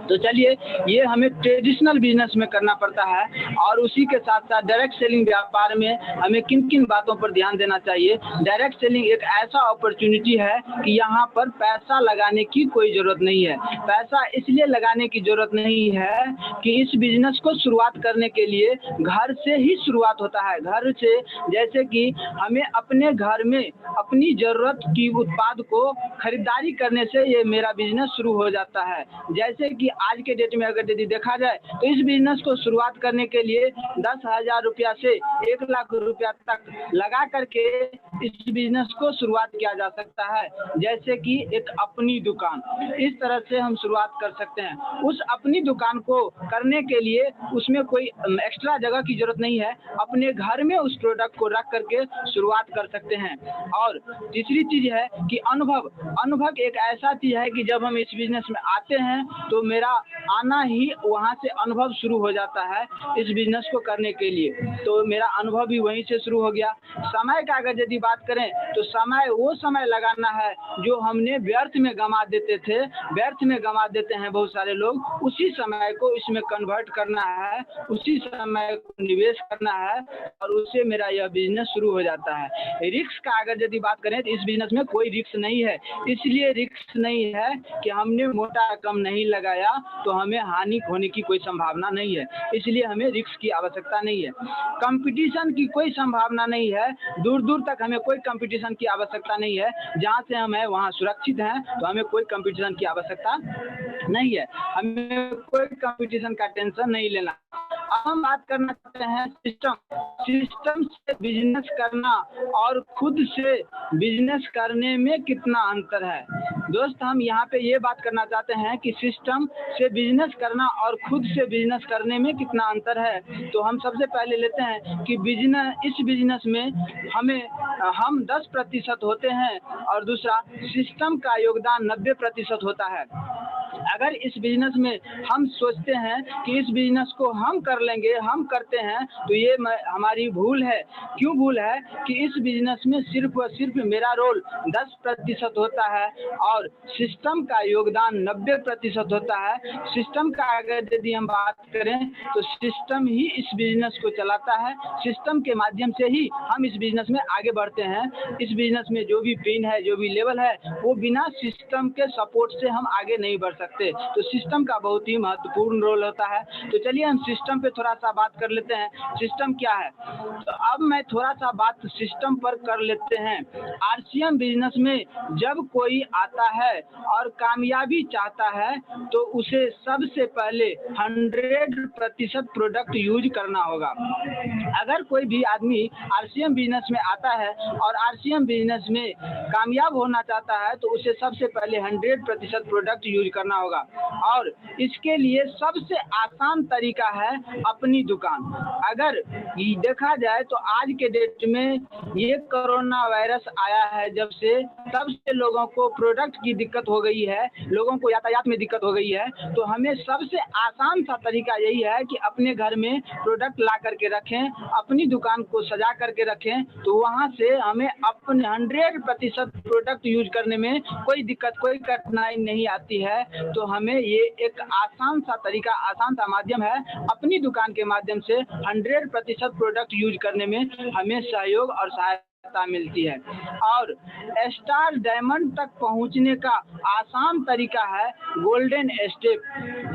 तो चलिए, ये हमें ट्रेडिशनल बिजनेस में करना पड़ता है। और उसी के साथ साथ डायरेक्ट सेलिंग व्यापार में हमें किन किन बातों पर ध्यान देना चाहिए। डायरेक्ट सेलिंग एक ऐसा अपॉर्चुनिटी है कि यहाँ पर पैसा लगाने की कोई जरूरत नहीं है। पैसा इसलिए लगाने की जरूरत नहीं है कि इस बिजनेस को शुरुआत करने के लिए घर से ही शुरुआत होता है। घर से, जैसे कि हमें अपने घर में अपनी जरूरत की उत्पाद को खरीदारी करने से ये मेरा बिजनेस शुरू हो जाता है। जैसे कि आज के डेट में अगर यदि देखा जाए तो इस बिजनेस को शुरुआत करने के लिए 10,000 रुपया से 1 लाख रुपया तक लगा करके इस बिजनेस को शुरुआत किया जा सकता है। जैसे कि एक अपनी दुकान, इस तरह से हम शुरुआत कर सकते हैं। उस अपनी दुकान को करने के लिए उसमें कोई एक्स्ट्रा जगह की जरूरत नहीं है, अपने घर में उस प्रोडक्ट को रख करके शुरुआत कर सकते हैं। और तीसरी चीज है कि अनुभव। अनुभव एक ऐसा चीज है कि जब हम इस बिजनेस में आते हैं तो मेरा आना ही वहां से अनुभव शुरू हो जाता है इस बिजनेस को करने के लिए। तो मेरा अनुभव भी वहीं से शुरू हो गया। समय का अगर यदि बात करें तो समय, वो समय लगाना है जो हमने व्यर्थ में गंवा देते थे, व्यर्थ में गंवा देते हैं बहुत सारे लोग। उसी समय को इसमें कन्वर्ट करना है, उसी समय को निवेश करना है और उससे मेरा यह बिजनेस शुरू हो जाता है। रिस्क का अगर यदि बात करें तो इस बिजनेस में कोई रिस्क नहीं है। इसलिए रिस्क नहीं है कि हमने मोटा रकम नहीं लगाया तो हमें हानि होने की कोई संभावना नहीं है, इसलिए हमें रिस्क की आवश्यकता नहीं है। कंपटीशन की कोई संभावना नहीं है, दूर दूर तक हमें कोई कंपटीशन की आवश्यकता नहीं है। जहां से हम हैं वहां सुरक्षित हैं, तो हमें कोई कंपटीशन की आवश्यकता नहीं है, हमें कोई कंपटीशन का टेंशन नहीं लेना। अब हम बात करना चाहते हैं सिस्टम से बिजनेस करना और खुद से बिजनेस करने में कितना अंतर है। दोस्त, हम यहाँ पे ये बात करना चाहते हैं कि सिस्टम से बिजनेस करना और खुद से बिजनेस करने में कितना अंतर है। तो हम सबसे पहले लेते हैं कि इस बिजनेस में हम 10% होते हैं और दूसरा सिस्टम का योगदान 90% होता है। अगर इस बिजनेस में हम सोचते हैं कि इस बिजनेस को हम कर लेंगे, हम करते हैं, तो ये हमारी भूल है। क्यों भूल है? कि इस बिजनेस में सिर्फ और सिर्फ मेरा रोल 10% होता है और सिस्टम का योगदान 90% होता है। सिस्टम का अगर यदि हम बात करें तो सिस्टम ही इस बिजनेस को चलाता है। सिस्टम के माध्यम से ही हम इस बिजनेस में आगे बढ़ते हैं। इस बिजनेस में जो भी पिन है, जो भी लेवल है, वो बिना सिस्टम के सपोर्ट से हम आगे नहीं बढ़ सकते। तो सिस्टम का बहुत ही महत्वपूर्ण रोल होता है। तो चलिए हम सिस्टम पे थोड़ा सा बात कर लेते हैं। सिस्टम क्या है? तो अब मैं थोड़ा सा बात सिस्टम पर कर लेते हैं। आरसीएम बिजनेस में जब कोई आता है और कामयाबी चाहता है तो उसे सबसे पहले 100% प्रोडक्ट यूज करना होगा। अगर कोई भी आदमी आरसीएम बिजनेस में आता है और आरसीएम बिजनेस में कामयाब होना चाहता है तो उसे सबसे पहले 100% प्रोडक्ट यूज करना होगा। और इसके लिए सबसे आसान तरीका है अपनी दुकान। अगर ये देखा जाए तो आज के डेट में ये कोरोना वायरस आया है जब से, तब से लोगों को प्रोडक्ट की दिक्कत हो गई है, लोगों को यातायात में दिक्कत हो गई है। तो हमें सबसे आसान सा तरीका यही है कि अपने घर में प्रोडक्ट ला करके रखें, अपनी दुकान को सजा करके रखें, तो वहाँ से हमें अपने 100% प्रोडक्ट यूज करने में कोई दिक्कत, कोई कठिनाई नहीं आती है। तो हमें ये एक आसान सा तरीका, आसान सा माध्यम है। अपनी दुकान के माध्यम से 100% प्रोडक्ट यूज करने में हमें सहयोग और सहायता मिलती है। और स्टार डायमंड तक पहुंचने का आसान तरीका है गोल्डन स्टेप।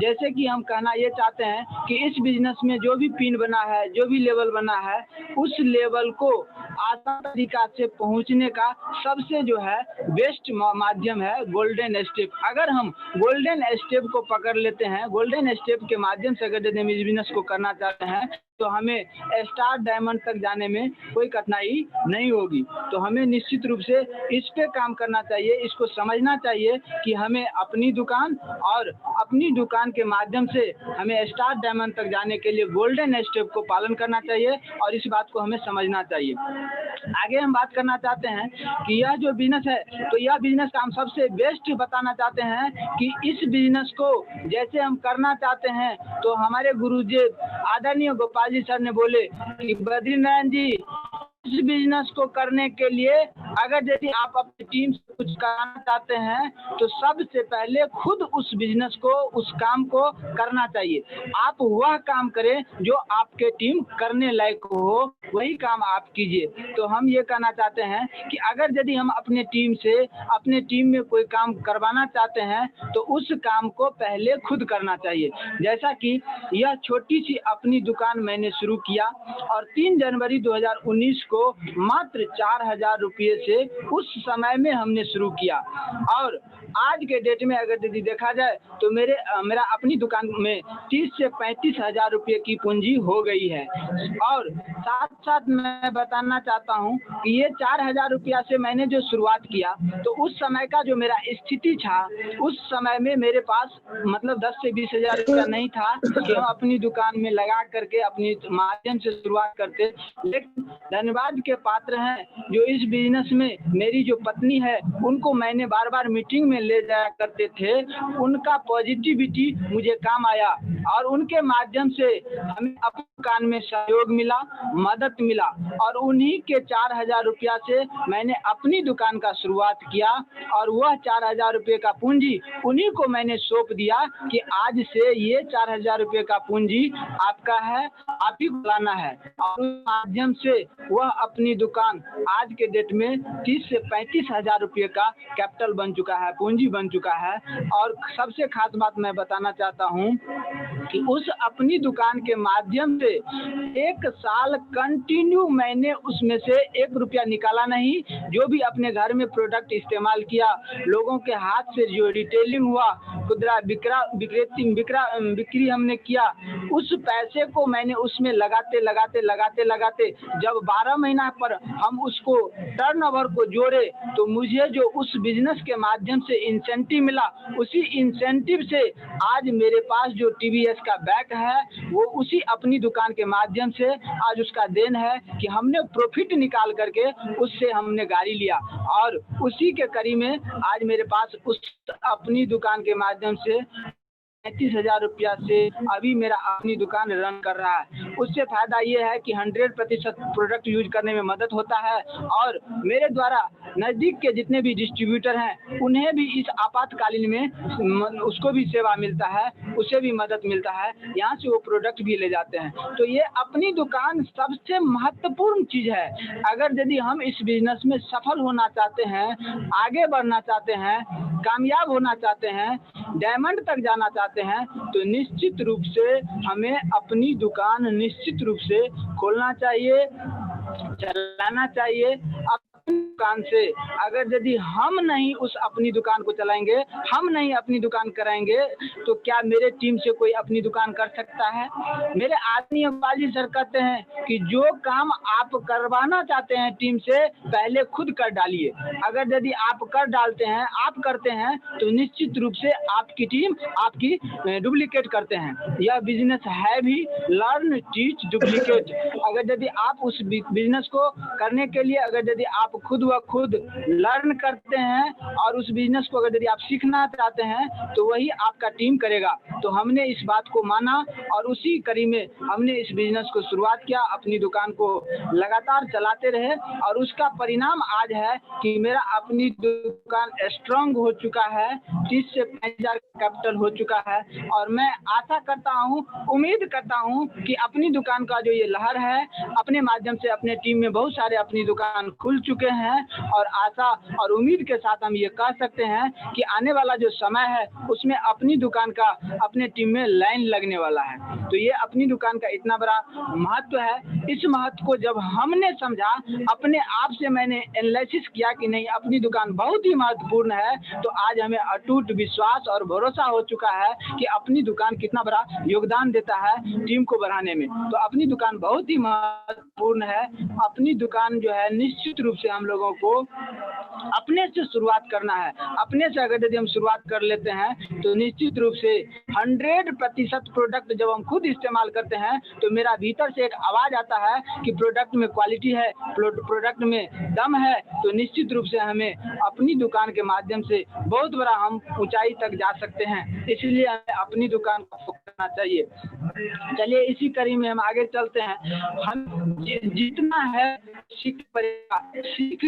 जैसे कि हम कहना ये चाहते हैं कि इस बिजनेस में जो भी पिन बना है, जो भी लेवल बना है, उस लेवल को आसान तरीका से पहुंचने का सबसे जो है बेस्ट माध्यम है गोल्डन स्टेप। अगर हम गोल्डन स्टेप को पकड़ लेते हैं, गोल्डन स्टेप के माध्यम से अगर हम इस बिजनेस को करना चाहते हैं तो हमें स्टार डायमंड तक जाने में कोई कठिनाई नहीं होगी। तो हमें निश्चित रूप से इस पे काम करना चाहिए, इसको समझना चाहिए कि हमें अपनी दुकान और अपनी दुकान के माध्यम से हमें स्टार डायमंड तक जाने के लिए गोल्डन स्टेप को पालन करना चाहिए और इस बात को हमें समझना चाहिए। आगे हम बात करना चाहते हैं कि यह जो बिजनेस है, तो यह बिजनेस का हम सबसे बेस्ट बताना चाहते हैं कि इस बिजनेस को जैसे हम करना चाहते हैं तो हमारे गुरुजी आदरणीय गोपाल जी सर ने बोले कि बद्रीनारायण जी, इस बिजनेस को करने के लिए अगर यदि आप अपनी टीम से कुछ करना चाहते हैं तो सबसे पहले खुद उस बिजनेस को, उस काम को करना चाहिए। आप वह काम करें जो आपके टीम करने लायक हो, वही काम आप कीजिए। तो हम ये कहना चाहते हैं कि अगर यदि हम अपने टीम से, अपने टीम में कोई काम करवाना चाहते हैं तो उस काम को पहले खुद करना चाहिए। जैसा कि यह छोटी सी अपनी दुकान मैंने शुरू किया और 3 जनवरी 2019 को मात्र 4000 रुपये से उस समय में हमने शुरू किया। और आज के डेट में अगर यदि देखा जाए तो मेरा अपनी दुकान में 30 से 35 हजार रुपये की पूंजी हो गई है। और साथ साथ मैं बताना चाहता हूं कि ये 4000 रुपया से मैंने जो शुरुआत किया तो उस समय का जो मेरा स्थिति था, उस समय में मेरे पास मतलब 10 से 20 हजार रुपया नहीं था कि हम अपनी दुकान में लगा करके अपनी माध्यम से शुरुआत करते। लेकिन धन्यवाद के पात्र हैं जो इस बिजनेस में मेरी जो पत्नी है, उनको मैंने बार बार मीटिंग में ले जाया करते थे, उनका पॉजिटिविटी मुझे काम आया और उनके माध्यम से हमें अपनी दुकान में सहयोग मिला, मदद मिला और उन्हीं के 4000 रुपया से मैंने अपनी दुकान का शुरुआत किया और वह 4000 रुपये का पूंजी उन्हीं को मैंने सौंप दिया कि आज से ये 4000 रुपये का पूंजी आपका है, आप ही को लाना है। और उस माध्यम से वह अपनी दुकान आज के डेट में 30 से 35 हजार रुपये का कैपिटल बन चुका है, पूंजी बन चुका है। और सबसे खास बात मैं बताना चाहता हूं कि उस अपनी दुकान के माध्यम से 1 साल कंटिन्यू मैंने उसमें से 1 रुपया निकाला नहीं। जो भी अपने घर में प्रोडक्ट इस्तेमाल किया, लोगों के हाथ से जो रिटेलिंग हुआ, खुदरा बिक्री हमने किया, उस पैसे को मैंने उसमें लगाते जब 12 महीना पर हम उसको टर्नओवर को जोड़े तो मुझे जो उस बिजनेस के माध्यम से इंसेंटिव मिला, उसी इंसेंटिव से आज मेरे पास जो टीवीएस का बैक है वो उसी अपनी दुकान के माध्यम से आज उसका देन है कि हमने प्रॉफिट निकाल करके उससे हमने गाड़ी लिया और उसी के कड़ी में आज मेरे पास उस अपनी दुकान के माध्यम से 35,000 रुपया से अभी मेरा अपनी दुकान रन कर रहा है। उससे फायदा ये है कि 100% प्रोडक्ट यूज करने में मदद होता है और मेरे द्वारा नज़दीक के जितने भी डिस्ट्रीब्यूटर हैं उन्हें भी इस आपातकालीन में उसको भी सेवा मिलता है, उसे भी मदद मिलता है, यहाँ से वो प्रोडक्ट भी ले जाते हैं। तो ये अपनी दुकान सबसे महत्वपूर्ण चीज़ है। अगर यदि हम इस बिजनेस में सफल होना चाहते हैं, आगे बढ़ना चाहते हैं, कामयाब होना चाहते हैं, डायमंड तक जाना चाहते हैं तो निश्चित रूप से हमें अपनी दुकान निश्चित रूप से खोलना चाहिए, चलाना चाहिए। अपनी दुकान से अगर यदि हम नहीं उस अपनी दुकान को चलाएंगे, हम नहीं अपनी दुकान कराएंगे तो क्या मेरे टीम से कोई अपनी दुकान कर सकता है? मेरे आदमी इकबाल जी सर कहते हैं कि जो काम आप करवाना चाहते हैं टीम से पहले खुद कर डालिए। अगर यदि आप कर डालते हैं, आप करते हैं तो निश्चित रूप से आपकी टीम आपकी डुप्लीकेट करते हैं। यह बिजनेस है भी लर्न टीच डुप्लीकेट। अगर यदि आप उस बिजनेस को करने के लिए अगर यदि आप खुद व खुद लर्न करते हैं और उस बिजनेस को अगर यदि आप सीखना चाहते हैं तो वही आपका टीम करेगा। तो हमने इस बात को माना और उसी कड़ी में हमने इस बिजनेस को शुरुआत किया, अपनी दुकान को लगातार चलाते रहे और उसका परिणाम आज है कि मेरा अपनी दुकान स्ट्रांग हो चुका है, 30 से 35,000 कैपिटल हो चुका है और मैं आशा करता हूँ, उम्मीद करता हूँ कि अपनी दुकान का जो ये लहर है अपने माध्यम से अपने टीम में बहुत सारे अपनी दुकान खुल चुके हैं और आशा और उम्मीद के साथ हम ये कह सकते हैं कि आने वाला जो समय है उसमें अपनी दुकान का अपने टीम में लाइन लगने वाला है। तो ये अपनी दुकान का इतना बड़ा महत्व है। इस महत्व को जब हमने समझा, अपने आप से मैंने एनालिसिस किया कि नहीं अपनी दुकान बहुत ही महत्वपूर्ण है, तो आज हमें अटूट विश्वास और भरोसा हो चुका है कि अपनी दुकान कितना बड़ा योगदान देता है टीम को बढ़ाने में। तो अपनी दुकान बहुत ही महत्वपूर्ण है। अपनी दुकान जो है निश्चित रूप से हम लोगों को अपने से शुरुआत करना है। अपने से अगर यदि हम शुरुआत कर लेते हैं तो निश्चित रूप से 100% प्रोडक्ट जब हम खुद इस्तेमाल करते हैं तो मेरा भीतर से एक आवाज आता है कि प्रोडक्ट में क्वालिटी है, प्रोडक्ट में दम है। तो निश्चित रूप से हमें अपनी दुकान के माध्यम से बहुत बड़ा हम ऊंचाई तक जा सकते हैं। इसलिए हमें अपनी दुकान को करना चाहिए। चलिए इसी कड़ी में हम आगे चलते हैं। हम जितना है सीख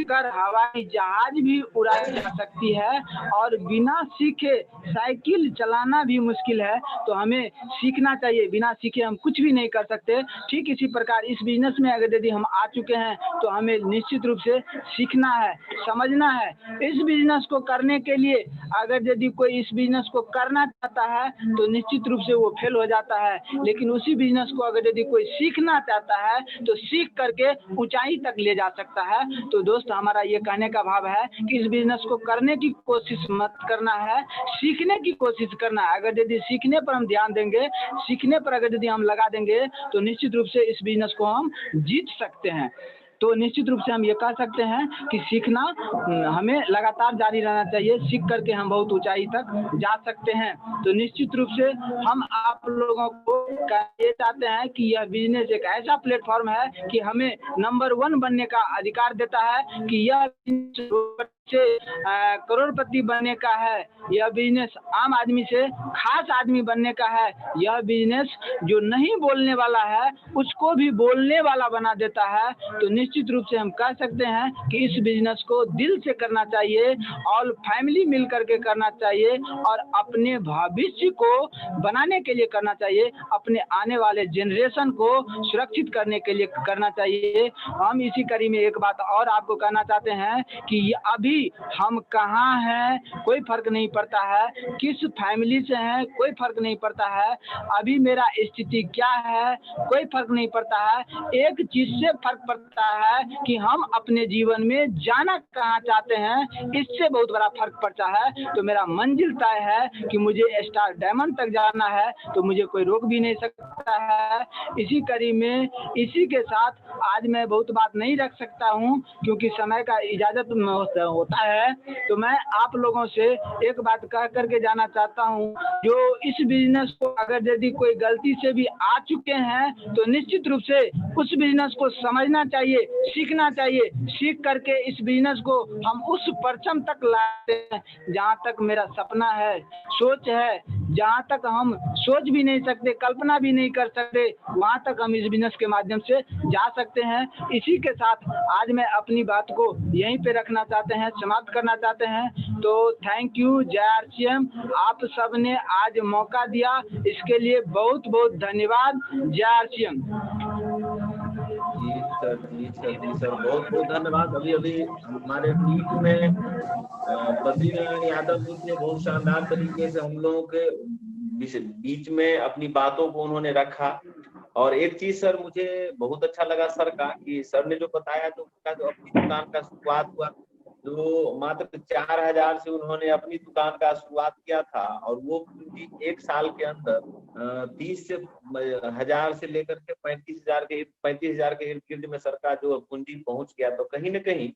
कर हवाई जहाज भी उड़ाई जा सकती है और बिना सीखे साइकिल चलाना भी मुश्किल है। तो हमें सीखना चाहिए, बिना सीखे हम कुछ भी नहीं कर सकते। ठीक इसी प्रकार इस बिजनेस में अगर यदि हम आ चुके हैं तो हमें निश्चित रूप से सीखना है, समझना है। इस बिजनेस को करने के लिए अगर यदि कोई इस बिजनेस को करना चाहता है तो निश्चित रूप से वो फेल हो जाता है, लेकिन उसी बिजनेस को अगर यदि कोई सीखना चाहता है तो सीख करके ऊंचाई तक ले जा सकता है। तो दोस्त हमारा ये कहने का भाव है कि इस बिजनेस को करने की कोशिश मत करना है, सीखने की कोशिश करना है। अगर यदि सीखने पर हम ध्यान देंगे, सीखने पर अगर यदि हम लगा देंगे तो निश्चित रूप से इस बिजनेस को हम जीत सकते हैं। तो निश्चित रूप से हम ये कह सकते हैं कि सीखना हमें लगातार जारी रहना चाहिए। सीख करके हम बहुत ऊंचाई तक जा सकते हैं। तो निश्चित रूप से हम आप लोगों को ये चाहते हैं कि यह बिजनेस एक ऐसा प्लेटफॉर्म है कि हमें नंबर 1 बनने का अधिकार देता है, कि यह से करोड़पति बनने का है। यह बिजनेस आम आदमी से खास आदमी बनने का है। यह बिजनेस जो नहीं बोलने वाला है उसको भी बोलने वाला बना देता है। तो निश्चित रूप से हम कह सकते हैं कि इस बिजनेस को दिल से करना चाहिए, ऑल फैमिली मिल करके करना चाहिए और अपने भविष्य को बनाने के लिए करना चाहिए, अपने आने वाले जनरेशन को सुरक्षित करने के लिए करना चाहिए। हम इसी कड़ी में एक बात और आपको कहना चाहते हैं कि अभी अभी हम कहाँ हैं कोई फर्क नहीं पड़ता है, किस फैमिली से हैं कोई फर्क नहीं पड़ता है, अभी मेरा स्थिति क्या है कोई फर्क नहीं पड़ता है। एक चीज से फर्क पड़ता है कि हम अपने जीवन में जाना कहाँ चाहते हैं, इससे बहुत बड़ा फर्क पड़ता है। तो मेरा मंजिल तय है कि मुझे स्टार डायमंड तक जाना है, तो मुझे कोई रोक भी नहीं सकता है। इसी कड़ी में इसी के साथ आज मैं बहुत बात नहीं रख सकता हूँ क्योंकि समय का इजाजत होता है। तो मैं आप लोगों से एक बात कह करके जाना चाहता हूँ, जो इस बिजनेस को अगर यदि कोई गलती से भी आ चुके हैं तो निश्चित रूप से उस बिजनेस को समझना चाहिए, सीखना चाहिए। सीख करके इस बिजनेस को हम उस परचम तक लाते हैं जहाँ तक मेरा सपना है, सोच है, जहाँ तक हम सोच भी नहीं सकते, कल्पना भी नहीं कर सकते, वहाँ तक हम इस बिजनेस के माध्यम से जा सकते हैं। इसी के साथ आज मैं अपनी बात को यहीं पे रखना चाहते हैं, समाप्त करना चाहते हैं। तो थैंक यू, जय आरसीएम। आप सब ने आज मौका दिया, इसके लिए बहुत बहुत धन्यवाद। जय आरसीएम। जी sir, ji sir, ji sir, बहुत बहुत धन्यवाद। अभी अभी हमारे बीच में बद्रीनारायण यादव जी ने बहुत शानदार तरीके से हम लोगों के बीच में अपनी बातों को उन्होंने रखा। और एक चीज सर मुझे बहुत अच्छा लगा सर का, कि सर ने जो बताया तो उनका जो अपनी दुकान का शुरुआत हुआ, जो मात्र 4000 से उन्होंने अपनी दुकान का शुरुआत किया था, और वो पूंजी एक साल के अंदर 30 से 1000 से लेकर के 35,000 के इर्द गिर्द में सर का जो पूंजी पहुंच गया। तो कहीं न कहीं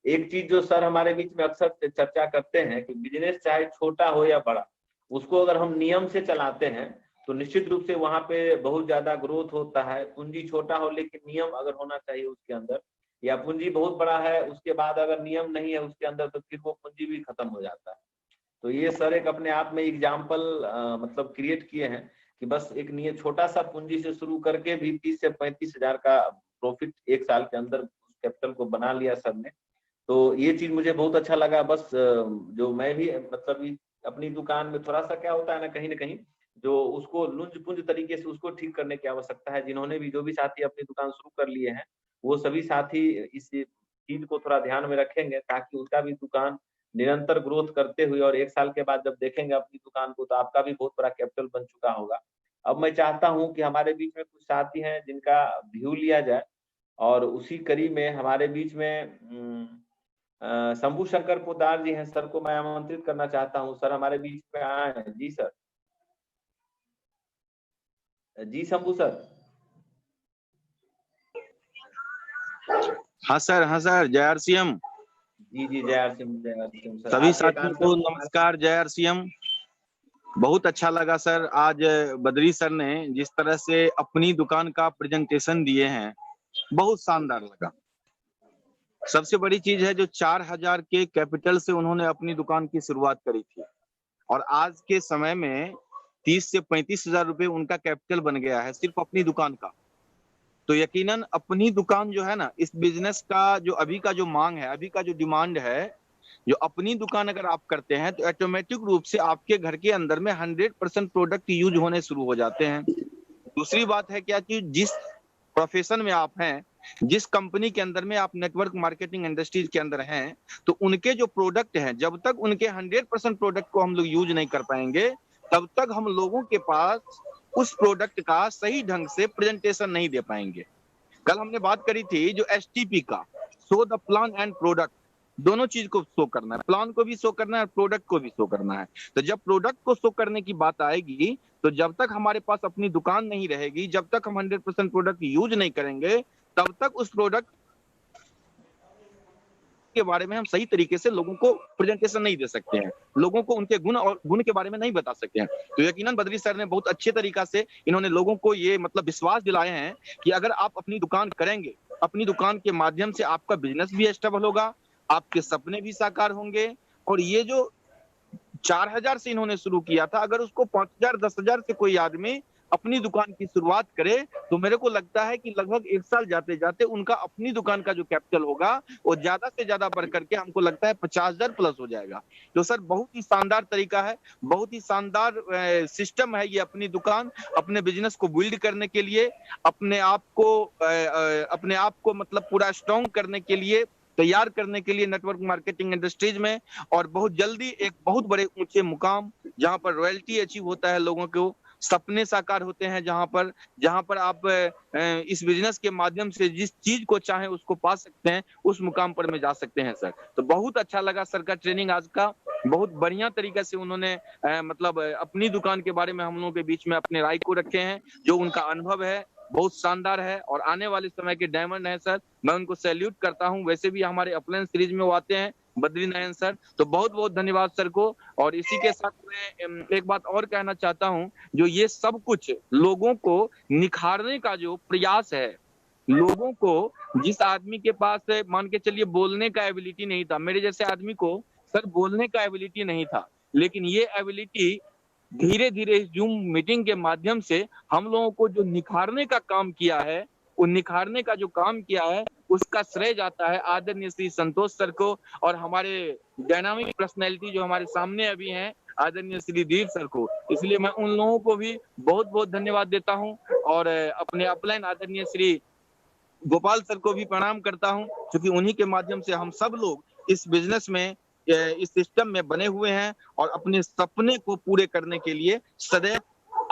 एक चीज जो सर हमारे बीच में अक्सर चर्चा करते हैं कि बिजनेस चाहे छोटा हो या बड़ा, उसको अगर हम नियम से चलाते हैं तो निश्चित रूप से वहां पे बहुत ज्यादा ग्रोथ होता है। पूंजी छोटा हो लेकिन नियम अगर होना चाहिए उसके अंदर, या पूंजी बहुत बड़ा है उसके बाद अगर नियम नहीं है उसके अंदर, तो फिर वो पूंजी भी खत्म हो जाता है। तो ये सर एक अपने आप में एग्जाम्पल मतलब क्रिएट किए हैं कि बस एक नियम छोटा सा पूंजी से शुरू करके भी 30 से 35,000 का प्रॉफिट एक साल के अंदर कैपिटल को बना लिया सर ने। तो ये चीज मुझे बहुत अच्छा लगा। बस जो मैं भी मतलब अपनी दुकान में थोड़ा सा क्या होता है ना कहीं जो उसको लुंज पुंज तरीके से उसको ठीक करने की आवश्यकता है। जिन्होंने भी जो भी साथी अपनी दुकान शुरू कर लिए हैं, वो सभी साथी इस चीज को थोड़ा ध्यान में रखेंगे ताकि उनका भी दुकान निरंतर ग्रोथ करते हुए, और एक साल के बाद जब देखेंगे अपनी दुकान को तो आपका भी बहुत बड़ा कैपिटल बन चुका होगा। अब मैं चाहता हूं कि हमारे बीच में कुछ साथी हैं जिनका व्यू लिया जाए, और उसी कड़ी में हमारे बीच में शंभू शंकर पोदार जी हैं। सर को मैं आमंत्रित करना चाहता हूं, सर हमारे बीच में आए। जी सर, जी शंभू सर। हाँ सर, जय आरसीएम। जी जी, जय आरसीएम, जय आरसीएम सर। सभी साथियों को नमस्कार, जय आरसीएम। बहुत अच्छा लगा सर, आज बद्री सर ने जिस तरह से अपनी दुकान का प्रेजेंटेशन दिए हैं, बहुत शानदार लगा। सबसे बड़ी चीज है जो 4000 के कैपिटल से उन्होंने अपनी दुकान की शुरुआत करी थी, और आज के समय में 30 से 35,000 रुपए उनका कैपिटल बन गया है सिर्फ अपनी दुकान का। तो यकीनन अपनी दुकान जो है ना, इस बिजनेस का जो अभी का जो मांग है, अभी का जो डिमांड है, जो अपनी दुकान अगर आप करते हैं तो ऑटोमेटिक रूप से आपके घर के अंदर में 100% प्रोडक्ट यूज होने शुरू हो जाते हैं। दूसरी बात है क्या कि जिस प्रोफेशन में आप हैं, जिस कंपनी के अंदर में आप नेटवर्क मार्केटिंग इंडस्ट्रीज के अंदर हैं, तो उनके जो प्रोडक्ट हैं, जब तक उनके 100% प्रोडक्ट को हम लोग यूज नहीं कर पाएंगे, तब तक हम लोगों के पास उस प्रोडक्ट का सही ढंग से प्रेजेंटेशन नहीं दे पाएंगे। कल हमने बात करी थी जो STP का, show the plan and product, दोनों चीज को शो करना है, प्लान को भी शो करना है, प्रोडक्ट को भी शो करना है। तो जब प्रोडक्ट को शो करने की बात आएगी, तो जब तक हमारे पास अपनी दुकान नहीं रहेगी, जब तक हम 100% प्रोडक्ट यूज नहीं करेंगे, तब तक उस प्रोडक्ट के बारे में हम सही तरीके से लोगों को प्रेजेंटेशन नहीं दे सकते हैं, लोगों को उनके गुण और गुण के बारे में नहीं बता सकते हैं। तो यकीनन बद्री सर ने बहुत अच्छे तरीका से इन्होंने लोगों को ये मतलब विश्वास दिलाए हैं कि अगर आप अपनी दुकान करेंगे, अपनी दुकान के माध्यम से आपका बिजनेस भी स्टेबल होगा, आपके सपने भी साकार होंगे। और ये जो 4000 से इन्होंने शुरू किया था, अगर उसको 5000 10,000 से कोई आदमी अपनी दुकान की शुरुआत करे, तो मेरे को लगता है कि लगभग 1 साल जाते जाते उनका अपनी दुकान का जो कैपिटल होगा वो ज्यादा से ज्यादा बढ़ करके हमको लगता है 50,000 प्लस हो जाएगा। तो सर बहुत ही शानदार तरीका है, बहुत ही शानदार सिस्टम है ये अपनी दुकान, अपने बिजनेस को बिल्ड करने के लिए, अपने आप को मतलब पूरा स्ट्रॉन्ग करने के लिए तैयार करने के लिए नेटवर्क मार्केटिंग इंडस्ट्रीज में, और बहुत जल्दी एक बहुत बड़े ऊंचे मुकाम जहां पर रॉयल्टी अचीव होता है, लोगों को सपने साकार होते हैं, जहां पर आप इस बिजनेस के माध्यम से जिस चीज को चाहे उसको पा सकते हैं, उस मुकाम पर में जा सकते हैं सर। तो बहुत अच्छा लगा सर का ट्रेनिंग आज का, बहुत बढ़िया तरीके से उन्होंने मतलब अपनी दुकान के बारे में हम लोगों के बीच में अपने राय को रखे हैं। जो उनका अनुभव है बहुत शानदार है और आने वाले समय के डायमंड है सर, मैं उनको सैल्यूट करता हूं। वैसे भी हमारे अपलाइन सीरीज में वो आते हैं, बद्री नयन सर, तो बहुत बहुत धन्यवाद सर को। और इसी के साथ मैं एक बात और कहना चाहता हूं, जो ये सब कुछ लोगों को निखारने का जो प्रयास है, लोगों को, जिस आदमी के पास मान के चलिए बोलने का एबिलिटी नहीं था, मेरे जैसे आदमी को सर बोलने का एबिलिटी नहीं था, लेकिन ये एबिलिटी धीरे धीरे इस जूम मीटिंग के माध्यम से हम लोगों को जो निखारने का काम किया है, वो निखारने का जो काम किया है उसका श्रेय जाता है आदरणीय श्री संतोष सर को, और हमारे डायनामिक पर्सनैलिटी जो हमारे सामने अभी हैं आदरणीय श्री दीप सर को। इसलिए मैं उन लोगों को भी बहुत बहुत धन्यवाद देता हूं, और अपने अपलाइन आदरणीय श्री गोपाल सर को भी प्रणाम करता हूं, क्योंकि उन्हीं के माध्यम से हम सब लोग इस बिजनेस में, इस सिस्टम में बने हुए हैं और अपने सपने को पूरे करने के लिए सदैव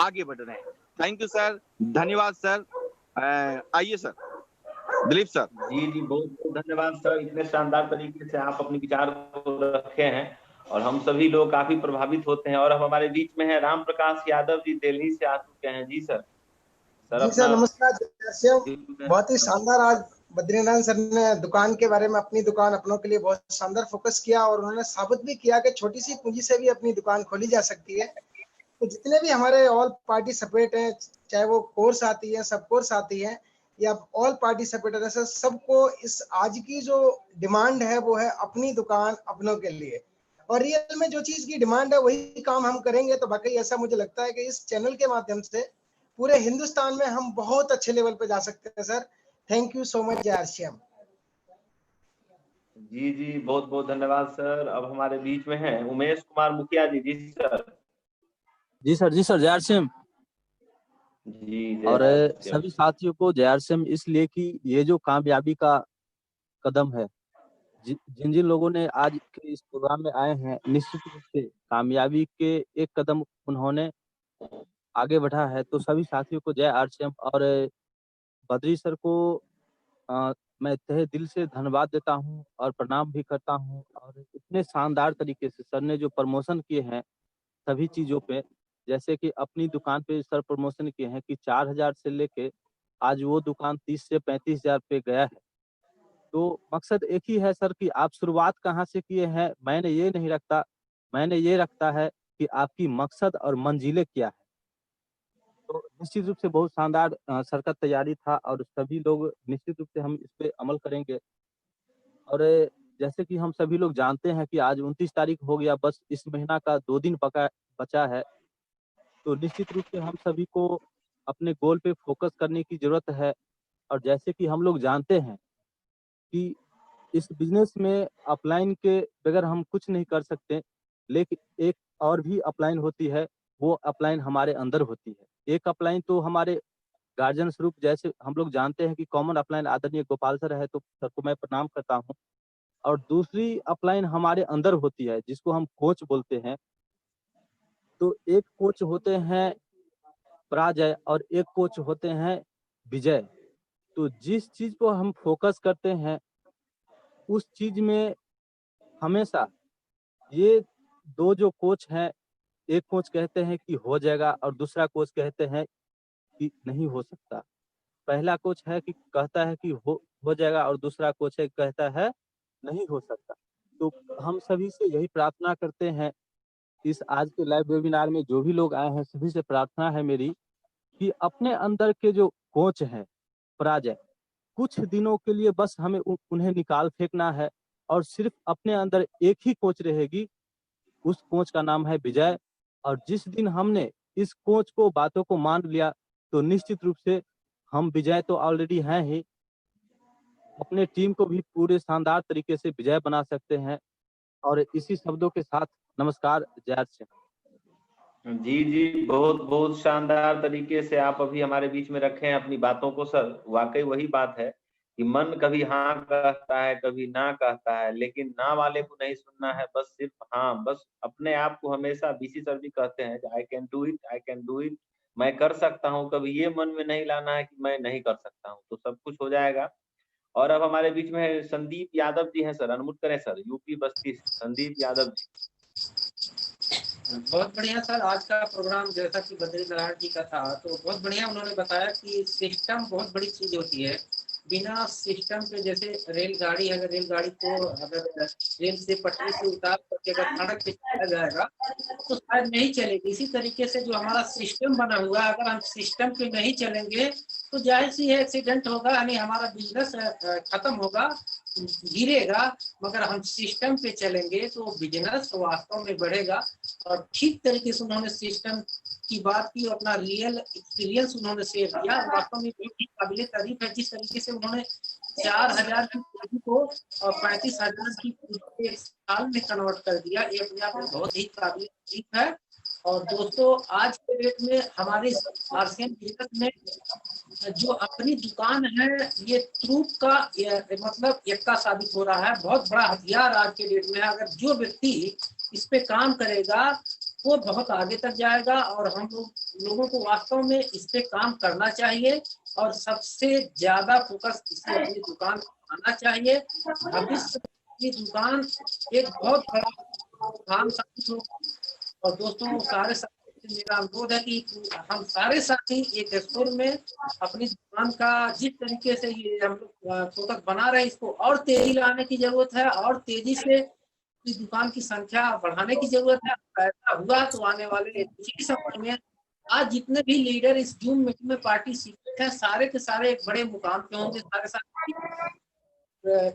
आगे बढ़ रहे हैं। थैंक यू सर, धन्यवाद सर। आइए सर दिलीप सर। जी जी, बहुत बहुत धन्यवाद सर, इतने शानदार तरीके से आप अपने विचार को रखे हैं और हम सभी लोग काफी प्रभावित होते हैं। और अब हमारे बीच में है राम प्रकाश यादव जी, दिल्ली से आ चुके हैं। जी सर। जी सर नमस्कार। बहुत ही शानदार आज बद्रीनारायण सर ने दुकान के बारे में, अपनी दुकान अपनों के लिए बहुत शानदार फोकस किया, और उन्होंने साबित भी किया कि छोटी सी पूंजी से भी अपनी दुकान खोली जा सकती है। तो जितने भी हमारे ऑल पार्टी सपोर्ट हैं, चाहे वो कोर्स आती है, सब कोर्स आती है, या ऑल पार्टी सपोर्टर है, सबको इस आज की जो डिमांड है वो है अपनी दुकान अपनों के लिए, और रियल में जो चीज की डिमांड है वही काम हम करेंगे। तो बाकी ऐसा मुझे लगता है कि इस चैनल के माध्यम से पूरे हिंदुस्तान में हम बहुत अच्छे लेवल पे जा सकते हैं sir. Thank you so much जय। जी जी, बहुत बहुत धन्यवाद सर। अब हमारे बीच में हैं उमेश कुमार मुखिया जी। जी sir. Ji sir. Ji sir, जय सिंह। जी और सभी साथियों को जय सिंह, इसलिए कि ये जो कामयाबी का कदम है, जिन जिन लोगों ने आज के इस प्रोग्राम में आए हैं, निश्चित रूप से कामयाबी के एक कदम उन्होंने आगे बढ़ा है। तो सभी साथियों को जय आरसीएम, और बद्री सर को मैं तहे दिल से धन्यवाद देता हूं और प्रणाम भी करता हूं। और इतने शानदार तरीके से सर ने जो प्रमोशन किए हैं सभी चीजों पे, जैसे कि अपनी दुकान पे सर प्रमोशन किए हैं कि 4000 से लेके आज वो दुकान 30 से 35,000 पे गया है। तो मकसद एक ही है सर कि आप शुरुआत कहाँ से किए हैं, मैंने ये रखता है कि आपकी मकसद और मंजिलें क्या है। तो निश्चित रूप से बहुत शानदार सर का तैयारी था, और सभी लोग निश्चित रूप से हम इस पे अमल करेंगे। और जैसे कि हम सभी लोग जानते हैं कि आज 29 तारीख हो गया, बस इस महीना का 2 दिन बचा है। तो निश्चित रूप से हम सभी को अपने गोल पे फोकस करने की जरूरत है। और जैसे कि हम लोग जानते हैं कि इस बिजनेस में अपलाइन के बगैर हम कुछ नहीं कर सकते, लेकिन एक और भी अपलाइन होती है, वो अपलाइन हमारे अंदर होती है। एक अपलाइन तो हमारे गार्जियन स्वरूप, जैसे हम लोग जानते हैं कि कॉमन अपलाइन आदरणीय गोपाल सर है, तो सर को मैं प्रणाम करता हूँ। और दूसरी अपलाइन हमारे अंदर होती है जिसको हम कोच बोलते हैं। तो एक कोच होते हैं पराजय और एक कोच होते हैं विजय। तो जिस चीज को हम फोकस करते हैं उस चीज में हमेशा ये दो जो कोच हैं, एक कोच कहते हैं कि हो जाएगा और दूसरा कोच कहते हैं कि नहीं हो सकता। पहला कोच है कि कहता है कि हो जाएगा, और दूसरा कोच है कहता है नहीं हो सकता। तो हम सभी से यही प्रार्थना करते हैं, इस आज के लाइव वेबिनार में जो भी लोग आए हैं सभी से प्रार्थना है मेरी कि अपने अंदर के जो कोच हैं पराजय, कुछ दिनों के लिए बस हमें उन्हें निकाल फेंकना है, और सिर्फ अपने अंदर एक ही कोच रहेगी, उस कोच का नाम है विजय। और जिस दिन हमने इस कोच को, बातों को मान लिया, तो निश्चित रूप से हम विजय तो ऑलरेडी हैं ही, अपने टीम को भी पूरे शानदार तरीके से विजय बना सकते हैं। और इसी शब्दों के साथ नमस्कार, जय सिंह। जी जी, बहुत बहुत शानदार तरीके से आप अभी हमारे बीच में रखे हैं अपनी बातों को सर। वाकई वही बात है कि मन कभी हाँ कहता है, कभी ना कहता है, लेकिन ना वाले को नहीं सुनना है, बस सिर्फ हाँ। बस अपने आप को हमेशा बीसी सर भी कहते हैं I can do it, I can do it, मैं कर सकता हूँ। कभी ये मन में नहीं लाना है कि मैं नहीं कर सकता हूँ, तो सब कुछ हो जाएगा। और अब हमारे बीच में संदीप यादव जी हैं सर, अनम्यूट करें सर, यूपी बस्ती से संदीप यादव जी। बहुत बढ़िया सर, आज का प्रोग्राम जैसा कि बद्रीनारायण जी का था, तो बहुत बढ़िया उन्होंने बताया कि सिस्टम बहुत बड़ी चीज होती है। बिना सिस्टम के, जैसे रेलगाड़ी है, अगर रेलगाड़ी को अगर रेल से पटरी से उतार करके अगर सड़क पे चलाया जाएगा तो शायद नहीं चलेगी। इसी तरीके से जो हमारा सिस्टम बना हुआ है, अगर हम सिस्टम पे नहीं चलेंगे तो जाहिर सी है एक्सीडेंट होगा, यानी हमारा बिजनेस खत्म होगा, गिरेगा। मगर हम सिस्टम पे चलेंगे तो बिजनेस वास्तव में बढ़ेगा। और ठीक तरीके से उन्होंने सिस्टम की बात की और अपना रियल एक्सपीरियंस उन्होंने शेयर किया। वास्तव में बहुत ही काबिल तारीफ है जिस तरीके से उन्होंने 4000 की पूंजी को और 35,000 की पूंजी को एक साल में कन्वर्ट कर दिया। ये अपने आप में बहुत ही काबिल तारीफ है। और दोस्तों, आज के डेट में हमारे आरसीएम बिजनेस में जो अपनी दुकान है, ये ट्रूप का मतलब एक्का साबित हो रहा है। बहुत बड़ा हथियार आज के डेट में है। अगर जो व्यक्ति इस पे काम करेगा वो बहुत आगे तक जाएगा। और हम लोगों को वास्तव में इस पे काम करना चाहिए और सबसे ज्यादा फोकस इसे अपनी दुकान पर आना चाहिए। भविष्य की दुकान एक बहुत बड़ा काम साबित होगा। और दोस्तों, सारे साथी मेरा अनुरोध है कि हम सारे साथी एक स्टोर में अपनी दुकान का जिस तरीके से ये हम लोग फोकस बना रहे हैं, इसको और तेजी लाने की जरूरत है और तेजी से दुकान की संख्या बढ़ाने की जरूरत है। ऐसा हुआ तो आने वाले कुछ ही समय में आज जितने भी लीडर इस जूम मीटिंग में पार्टिसिपेट हैं, सारे के सारे एक बड़े मुकाम पे होंगे सारे साथ।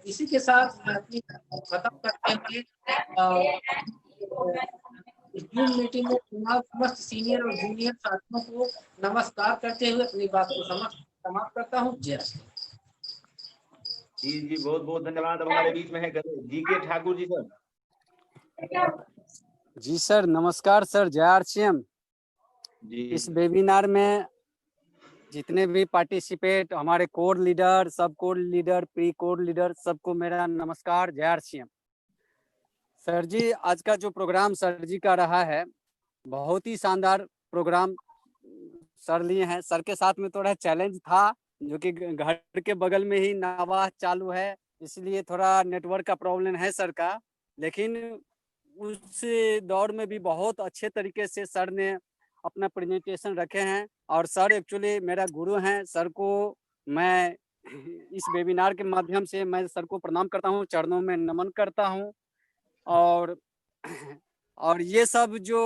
इसी के साथ मैं अपनी खत्म करते हुए इस जूम मीटिंग में समस्त सीनियर और जूनियर साथियों को नमस्कार करते हुए अपनी बात को समाप्त करता हूँ। जय जी जी, बहुत बहुत धन्यवाद। अब हमारे बीच में है GK Thakur ji sir. Ji sir, नमस्कार सर, जय आरसीएम। इस वेबिनार में जितने भी पार्टिसिपेट, हमारे कोर लीडर, सब core leader, pre core leader, सबको मेरा नमस्कार, जय आरसीएम। सर जी, आज का जो प्रोग्राम सर जी का रहा है, बहुत ही शानदार प्रोग्राम सर लिए हैं। सर के साथ में थोड़ा चैलेंज था, जो कि घर के बगल में ही नवा चालू है, इसलिए थोड़ा नेटवर्क का प्रॉब्लम है सर का। लेकिन उस दौर में भी बहुत अच्छे तरीके से सर ने अपना प्रेजेंटेशन रखे हैं। और सर एक्चुअली मेरा गुरु हैं। सर को मैं इस वेबिनार के माध्यम से मैं सर को प्रणाम करता हूँ, चरणों में नमन करता हूँ। और ये सब जो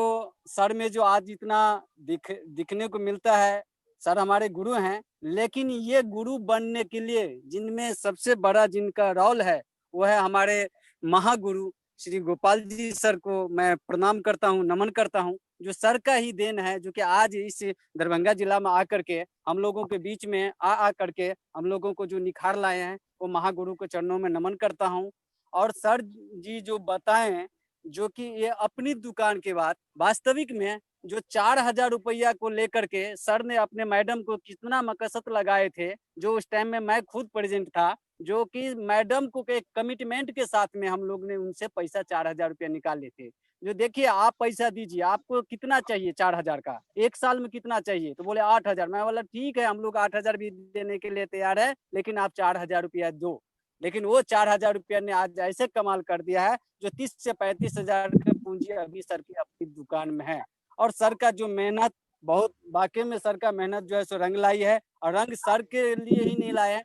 सर में जो आज इतना दिखने को मिलता है, सर हमारे गुरु हैं। लेकिन ये गुरु बनने के लिए जिनमें सबसे बड़ा जिनका रोल है वो है हमारे महागुरु श्री गोपाल जी सर को मैं प्रणाम करता हूँ, नमन करता हूँ, जो सर का ही देन है, जो कि आज इस दरभंगा जिला में आकर के हम लोगों के बीच में आ करके हम लोगों को जो निखार लाए हैं, वो महागुरु के चरणों में नमन करता हूँ। और सर जी जो बताएं, जो कि ये अपनी दुकान के बाद वास्तविक में जो 4000 रुपया को लेकर के सर ने अपने मैडम को कितना मकसद लगाए थे, जो उस टाइम में मैं खुद प्रेजेंट था, जो कि मैडम को एक कमिटमेंट के साथ में हम लोग ने उनसे पैसा 4000 रुपया निकाले थे। जो देखिए, आप पैसा दीजिए, आपको कितना चाहिए 4000 का, एक साल में कितना चाहिए? तो बोले 8000। मैं बोला ठीक है, हम लोग 8000 भी देने के लिए तैयार है, लेकिन आप 4000 रुपया दो। लेकिन वो 4000 रुपया ने आज ऐसे कमाल कर दिया है, जो 30 से 35,000 की पूंजी अभी सर की अपनी दुकान में है। और सर का जो मेहनत, बहुत वाकई में सर का मेहनत जो है सो रंग लाई है। और रंग सर के लिए ही नहीं लाए हैं,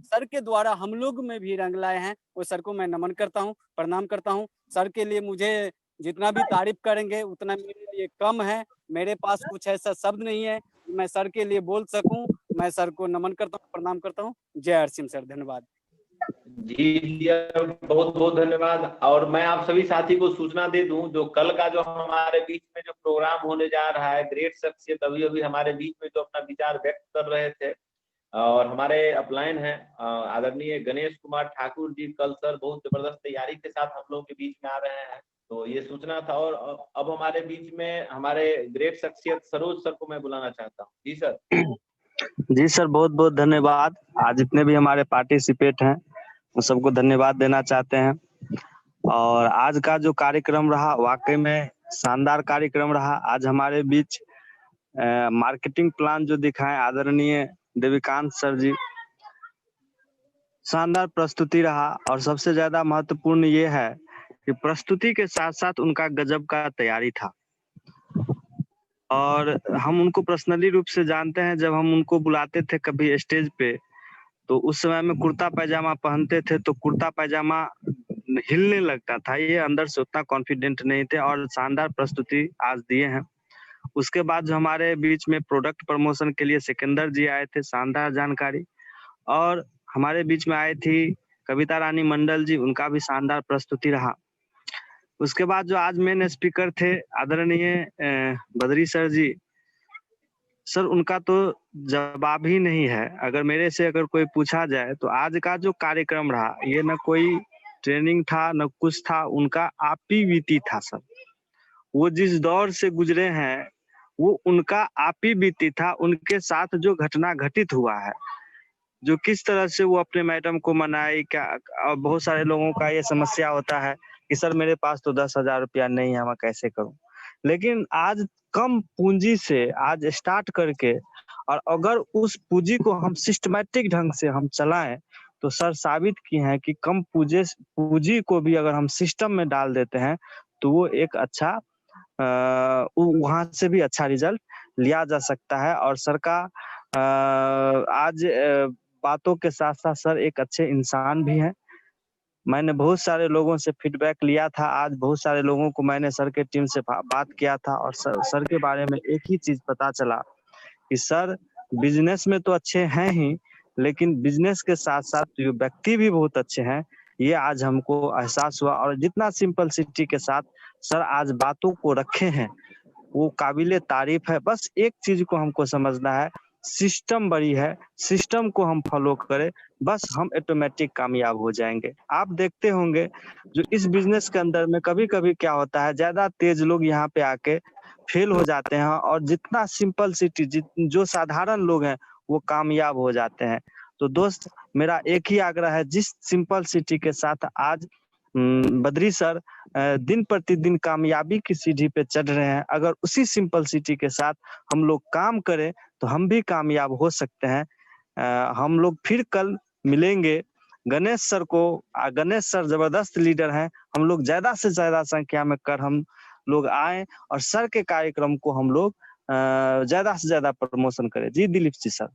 सर के द्वारा हम लोग में भी रंग लाए हैं। वो सर को मैं नमन करता हूँ, प्रणाम करता हूँ। सर के लिए मुझे जितना भी तारीफ करेंगे उतना मेरे लिए कम है। मेरे पास कुछ ऐसा शब्द नहीं है मैं सर के लिए बोल सकूं। मैं सर को नमन करता हूँ, प्रणाम करता हूँ। जय हरसिम सर, धन्यवाद। जी बहुत बहुत धन्यवाद। और मैं आप सभी साथी को सूचना दे दूं, जो कल का जो हमारे बीच में जो प्रोग्राम होने जा रहा है, ग्रेट शख्सियत अभी अभी हमारे बीच में जो अपना विचार व्यक्त कर रहे थे, और हमारे अपलाइन हैं आदरणीय गणेश कुमार ठाकुर जी, कल सर बहुत जबरदस्त तैयारी के साथ हम लोगों के बीच में आ रहे हैं, तो ये सूचना था। और अब हमारे बीच में हमारे ग्रेट शख्सियत सरोज सर को मैं बुलाना चाहता हूँ। जी सर। जी सर, बहुत बहुत धन्यवाद। आज जितने भी हमारे पार्टिसिपेट हैं उन सबको धन्यवाद देना चाहते हैं। और आज का जो कार्यक्रम रहा वाकई में शानदार कार्यक्रम रहा। आज हमारे बीच मार्केटिंग प्लान जो दिखाएं आदरणीय देवीकांत सर जी, शानदार प्रस्तुति रहा। और सबसे ज्यादा महत्वपूर्ण ये है कि प्रस्तुति के साथ साथ उनका गजब का तैयारी था। और हम उनको पर्सनली रूप से जानते हैं। जब हम उनको बुलाते थे कभी स्टेज पे तो उस समय में कुर्ता पैजामा पहनते थे तो कुर्ता पैजामा हिलने लगता था। ये अंदर से उतना कॉन्फिडेंट नहीं थे और शानदार प्रस्तुति आज दिए हैं। उसके बाद जो हमारे बीच में प्रोडक्ट प्रमोशन के लिए सिकंदर जी आए थे, शानदार जानकारी। और हमारे बीच में आई थी कविता रानी मंडल जी, उनका भी शानदार प्रस्तुति रहा। उसके बाद जो आज मेन स्पीकर थे आदरणीय बद्री सर जी, सर उनका तो जवाब ही नहीं है। अगर मेरे से अगर कोई पूछा जाए तो आज का जो कार्यक्रम रहा ये न कोई ट्रेनिंग था न कुछ था, उनका आप ही बीती था सर। वो जिस दौर से गुजरे हैं वो उनका आप ही बीती था। उनके साथ जो घटना घटित हुआ है, जो किस तरह से वो अपने मैडम को मनाई, क्या बहुत सारे लोगों का ये समस्या होता है कि सर मेरे पास तो 10,000 रुपया नहीं है, मैं कैसे करूं। लेकिन आज कम पूंजी से आज स्टार्ट करके और अगर उस पूंजी को हम सिस्टमैटिक ढंग से हम चलाएं तो सर साबित किए हैं कि कम पूंजी को भी अगर हम सिस्टम में डाल देते हैं तो वो एक अच्छा वहां से भी अच्छा रिजल्ट लिया जा सकता है। और सर का आज बातों के साथ साथ सर एक अच्छे इंसान भी हैं। मैंने बहुत सारे लोगों से फीडबैक लिया था। आज बहुत सारे लोगों को मैंने सर के टीम से बात किया था और सर के बारे में एक ही चीज पता चला कि सर बिजनेस में तो अच्छे हैं ही, लेकिन बिजनेस के साथ साथ जो व्यक्ति भी बहुत अच्छे हैं, ये आज हमको एहसास हुआ। और जितना सिंपलिसिटी के साथ सर आज बातों को रखे हैं वो काबिले तारीफ है। बस एक चीज को हमको समझना है, सिस्टम बड़ी है, सिस्टम को हम फॉलो करें, बस हम ऑटोमेटिक कामयाब हो जाएंगे। आप देखते होंगे जो इस बिजनेस के अंदर में कभी कभी क्या होता है, ज्यादा तेज लोग यहाँ पे आके फेल हो जाते हैं और जितना सिंपल सिटी जो साधारण लोग हैं वो कामयाब हो जाते हैं। तो दोस्त मेरा एक ही आग्रह है, जिस सिंपल सिटी के साथ आज बद्री सर दिन प्रतिदिन कामयाबी की सीढ़ी पे चढ़ रहे हैं, अगर उसी सिंपल सिटी के साथ हम लोग काम करें तो हम भी कामयाब हो सकते हैं। हम लोग फिर कल मिलेंगे। गणेश सर को, गणेश सर जबरदस्त लीडर हैं। हम लोग ज्यादा से ज्यादा संख्या में कर हम लोग आए और सर के कार्यक्रम को हम लोग ज्यादा से ज्यादा प्रमोशन करें। जी दिलीप जी सर।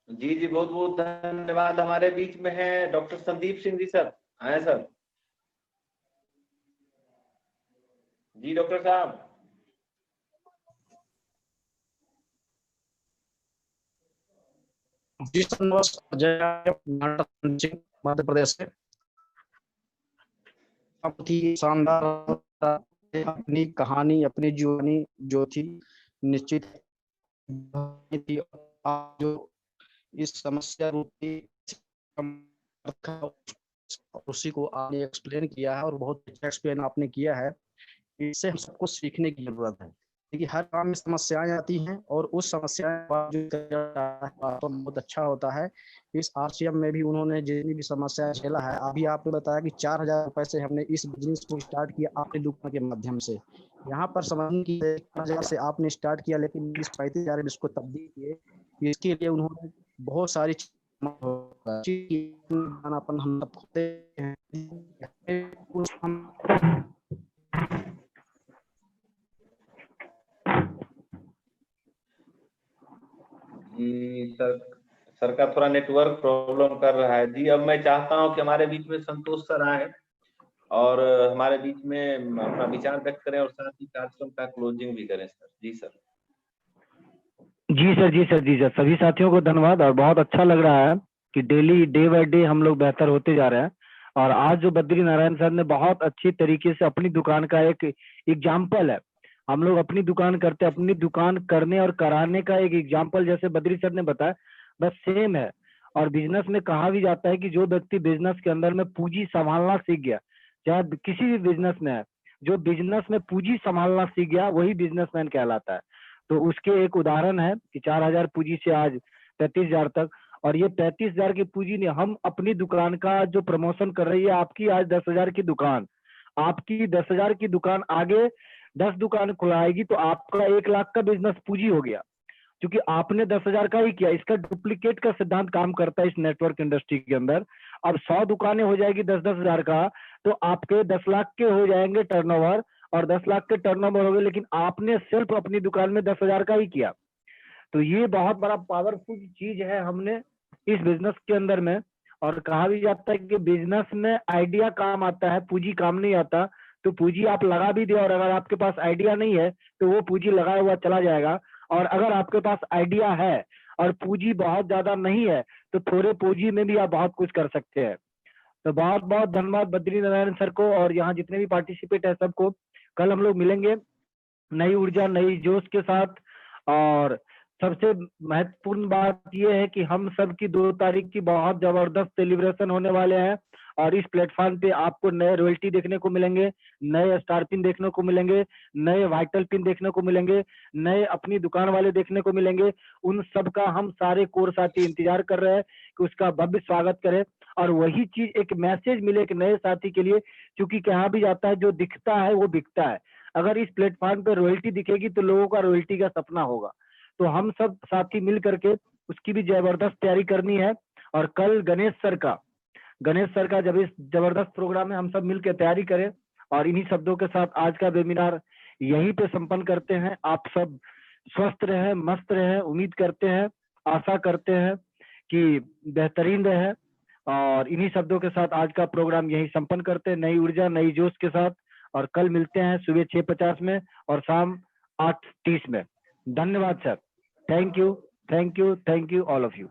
जी जी बहुत बहुत धन्यवाद। हमारे बीच में है डॉक्टर संदीप सिंह जी, सर आए सर। जी डॉक्टर साहब। जी सर नमस्कार। जय मध्य प्रदेश से बहुत ही शानदार अपनी कहानी, अपनी जीवनी जो थी निश्चित थी। जो इस समस्या रूपी उसी को आपने एक्सप्लेन किया है और बहुत अच्छा एक्सप्लेन आपने किया है। इससे हम सबको सीखने की जरूरत है क्योंकि हर काम में समस्याएं आती हैं और उस समस्या बहुत अच्छा होता है। इस आरसीएम में भी उन्होंने जितनी भी समस्याएं झेला है, अभी आपने बताया कि 4,000 रुपए से हमने इस बिजनेस को स्टार्ट किया अपनी दुकान के माध्यम से। यहाँ पर समझने की 4,000 से आपने स्टार्ट किया, लेकिन इस 35,000 इसको तब्दील किए। इसके लिए उन्होंने बहुत सारी हम जी सर का थोड़ा नेटवर्क प्रॉब्लम कर रहा है। जी अब मैं चाहता हूं कि हमारे बीच में संतोष सर आए और हमारे बीच में अपना विचार व्यक्त करें और साथ ही कार्यक्रम का क्लोजिंग भी करें sir. Ji sir. Ji sir, ji sir, ji sir. सभी साथियों को धन्यवाद। और बहुत अच्छा लग रहा है कि डेली डे बाय डे हम लोग बेहतर होते जा रहे हैं। और आज जो बद्री नारायण सर ने बहुत अच्छी तरीके से अपनी दुकान का एक एग्जाम्पल है, हम लोग अपनी दुकान करते, अपनी दुकान करने और कराने का एक एग्जाम्पल जैसे बद्री सर ने बताया बस सेम है। और बिजनेस में कहा भी जाता है कि जो व्यक्ति बिजनेस के अंदर में पूंजी संभालना सीख गया, चाहे किसी भी बिजनेस में है, जो बिजनेस में पूंजी संभालना सीख गया वही बिजनेसमैन कहलाता है। तो उसके एक उदाहरण है कि 4,000 पूंजी से आज 35,000 तक। और ये 35,000 की पूंजी ने हम अपनी दुकान का जो प्रमोशन कर रही है, आपकी आज 10,000 की दुकान, आपकी 10,000 की दुकान आगे 10 दुकान खुलाएगी तो आपका 1 लाख का बिजनेस पूंजी हो गया, क्योंकि आपने 10,000 का ही किया। इसका डुप्लीकेट का सिद्धांत काम करता है इस नेटवर्क इंडस्ट्री के अंदर। अब 100 दुकानें हो जाएगी 10-10 हजार का, तो आपके 10 लाख के हो जाएंगे टर्नओवर, और 10 लाख के टर्नओवर हो गए, लेकिन आपने सिर्फ अपनी दुकान में 10,000 का ही किया। तो ये बहुत बड़ा पावरफुल चीज है हमने इस बिजनेस के अंदर में। और कहा भी जाता है कि बिजनेस में आइडिया काम आता है, पूंजी काम नहीं आता। तो पूंजी आप लगा भी दे और अगर आपके पास आइडिया नहीं है तो वो पूंजी लगाया हुआ चला जाएगा। और अगर आपके पास आइडिया है और पूंजी बहुत ज्यादा नहीं है तो थोड़े पूंजी में भी आप बहुत कुछ कर सकते हैं। तो बहुत बहुत धन्यवाद बद्री नारायण सर को और यहाँ जितने भी पार्टिसिपेट है सबको। कल हम लोग मिलेंगे नई ऊर्जा नई जोश के साथ। और सबसे महत्वपूर्ण बात यह है कि हम सब की 2 तारीख की बहुत जबरदस्त सेलिब्रेशन होने वाले हैं और इस प्लेटफॉर्म पे आपको नए रॉयल्टी देखने को मिलेंगे, नए स्टार पिन देखने को मिलेंगे, नए वाइटल पिन देखने को मिलेंगे, नए अपनी दुकान वाले देखने को मिलेंगे। उन सब का हम सारे कोर साथी इंतजार कर रहे हैं कि उसका भव्य स्वागत करें और वही चीज एक मैसेज मिले एक नए साथी के लिए, क्योंकि कहा भी जाता है जो दिखता है वो बिकता है। अगर इस प्लेटफॉर्म पे रॉयल्टी दिखेगी तो लोगों का रॉयल्टी का सपना होगा। तो हम सब साथी मिल करके उसकी भी जबरदस्त तैयारी करनी है। और कल गणेश सर का जब इस जबरदस्त प्रोग्राम है हम सब मिलकर तैयारी करें। और इन्हीं शब्दों के साथ आज का वेबिनार यहीं पे संपन्न करते हैं। आप सब स्वस्थ रहें, मस्त रहें, उम्मीद करते हैं, आशा करते हैं कि बेहतरीन रहे। और इन्हीं शब्दों के साथ आज का प्रोग्राम यहीं संपन्न करते हैं नई ऊर्जा नई जोश के साथ। और कल मिलते हैं सुबह 6:50 में और शाम 8:30 में। धन्यवाद sir. Thank you all of you.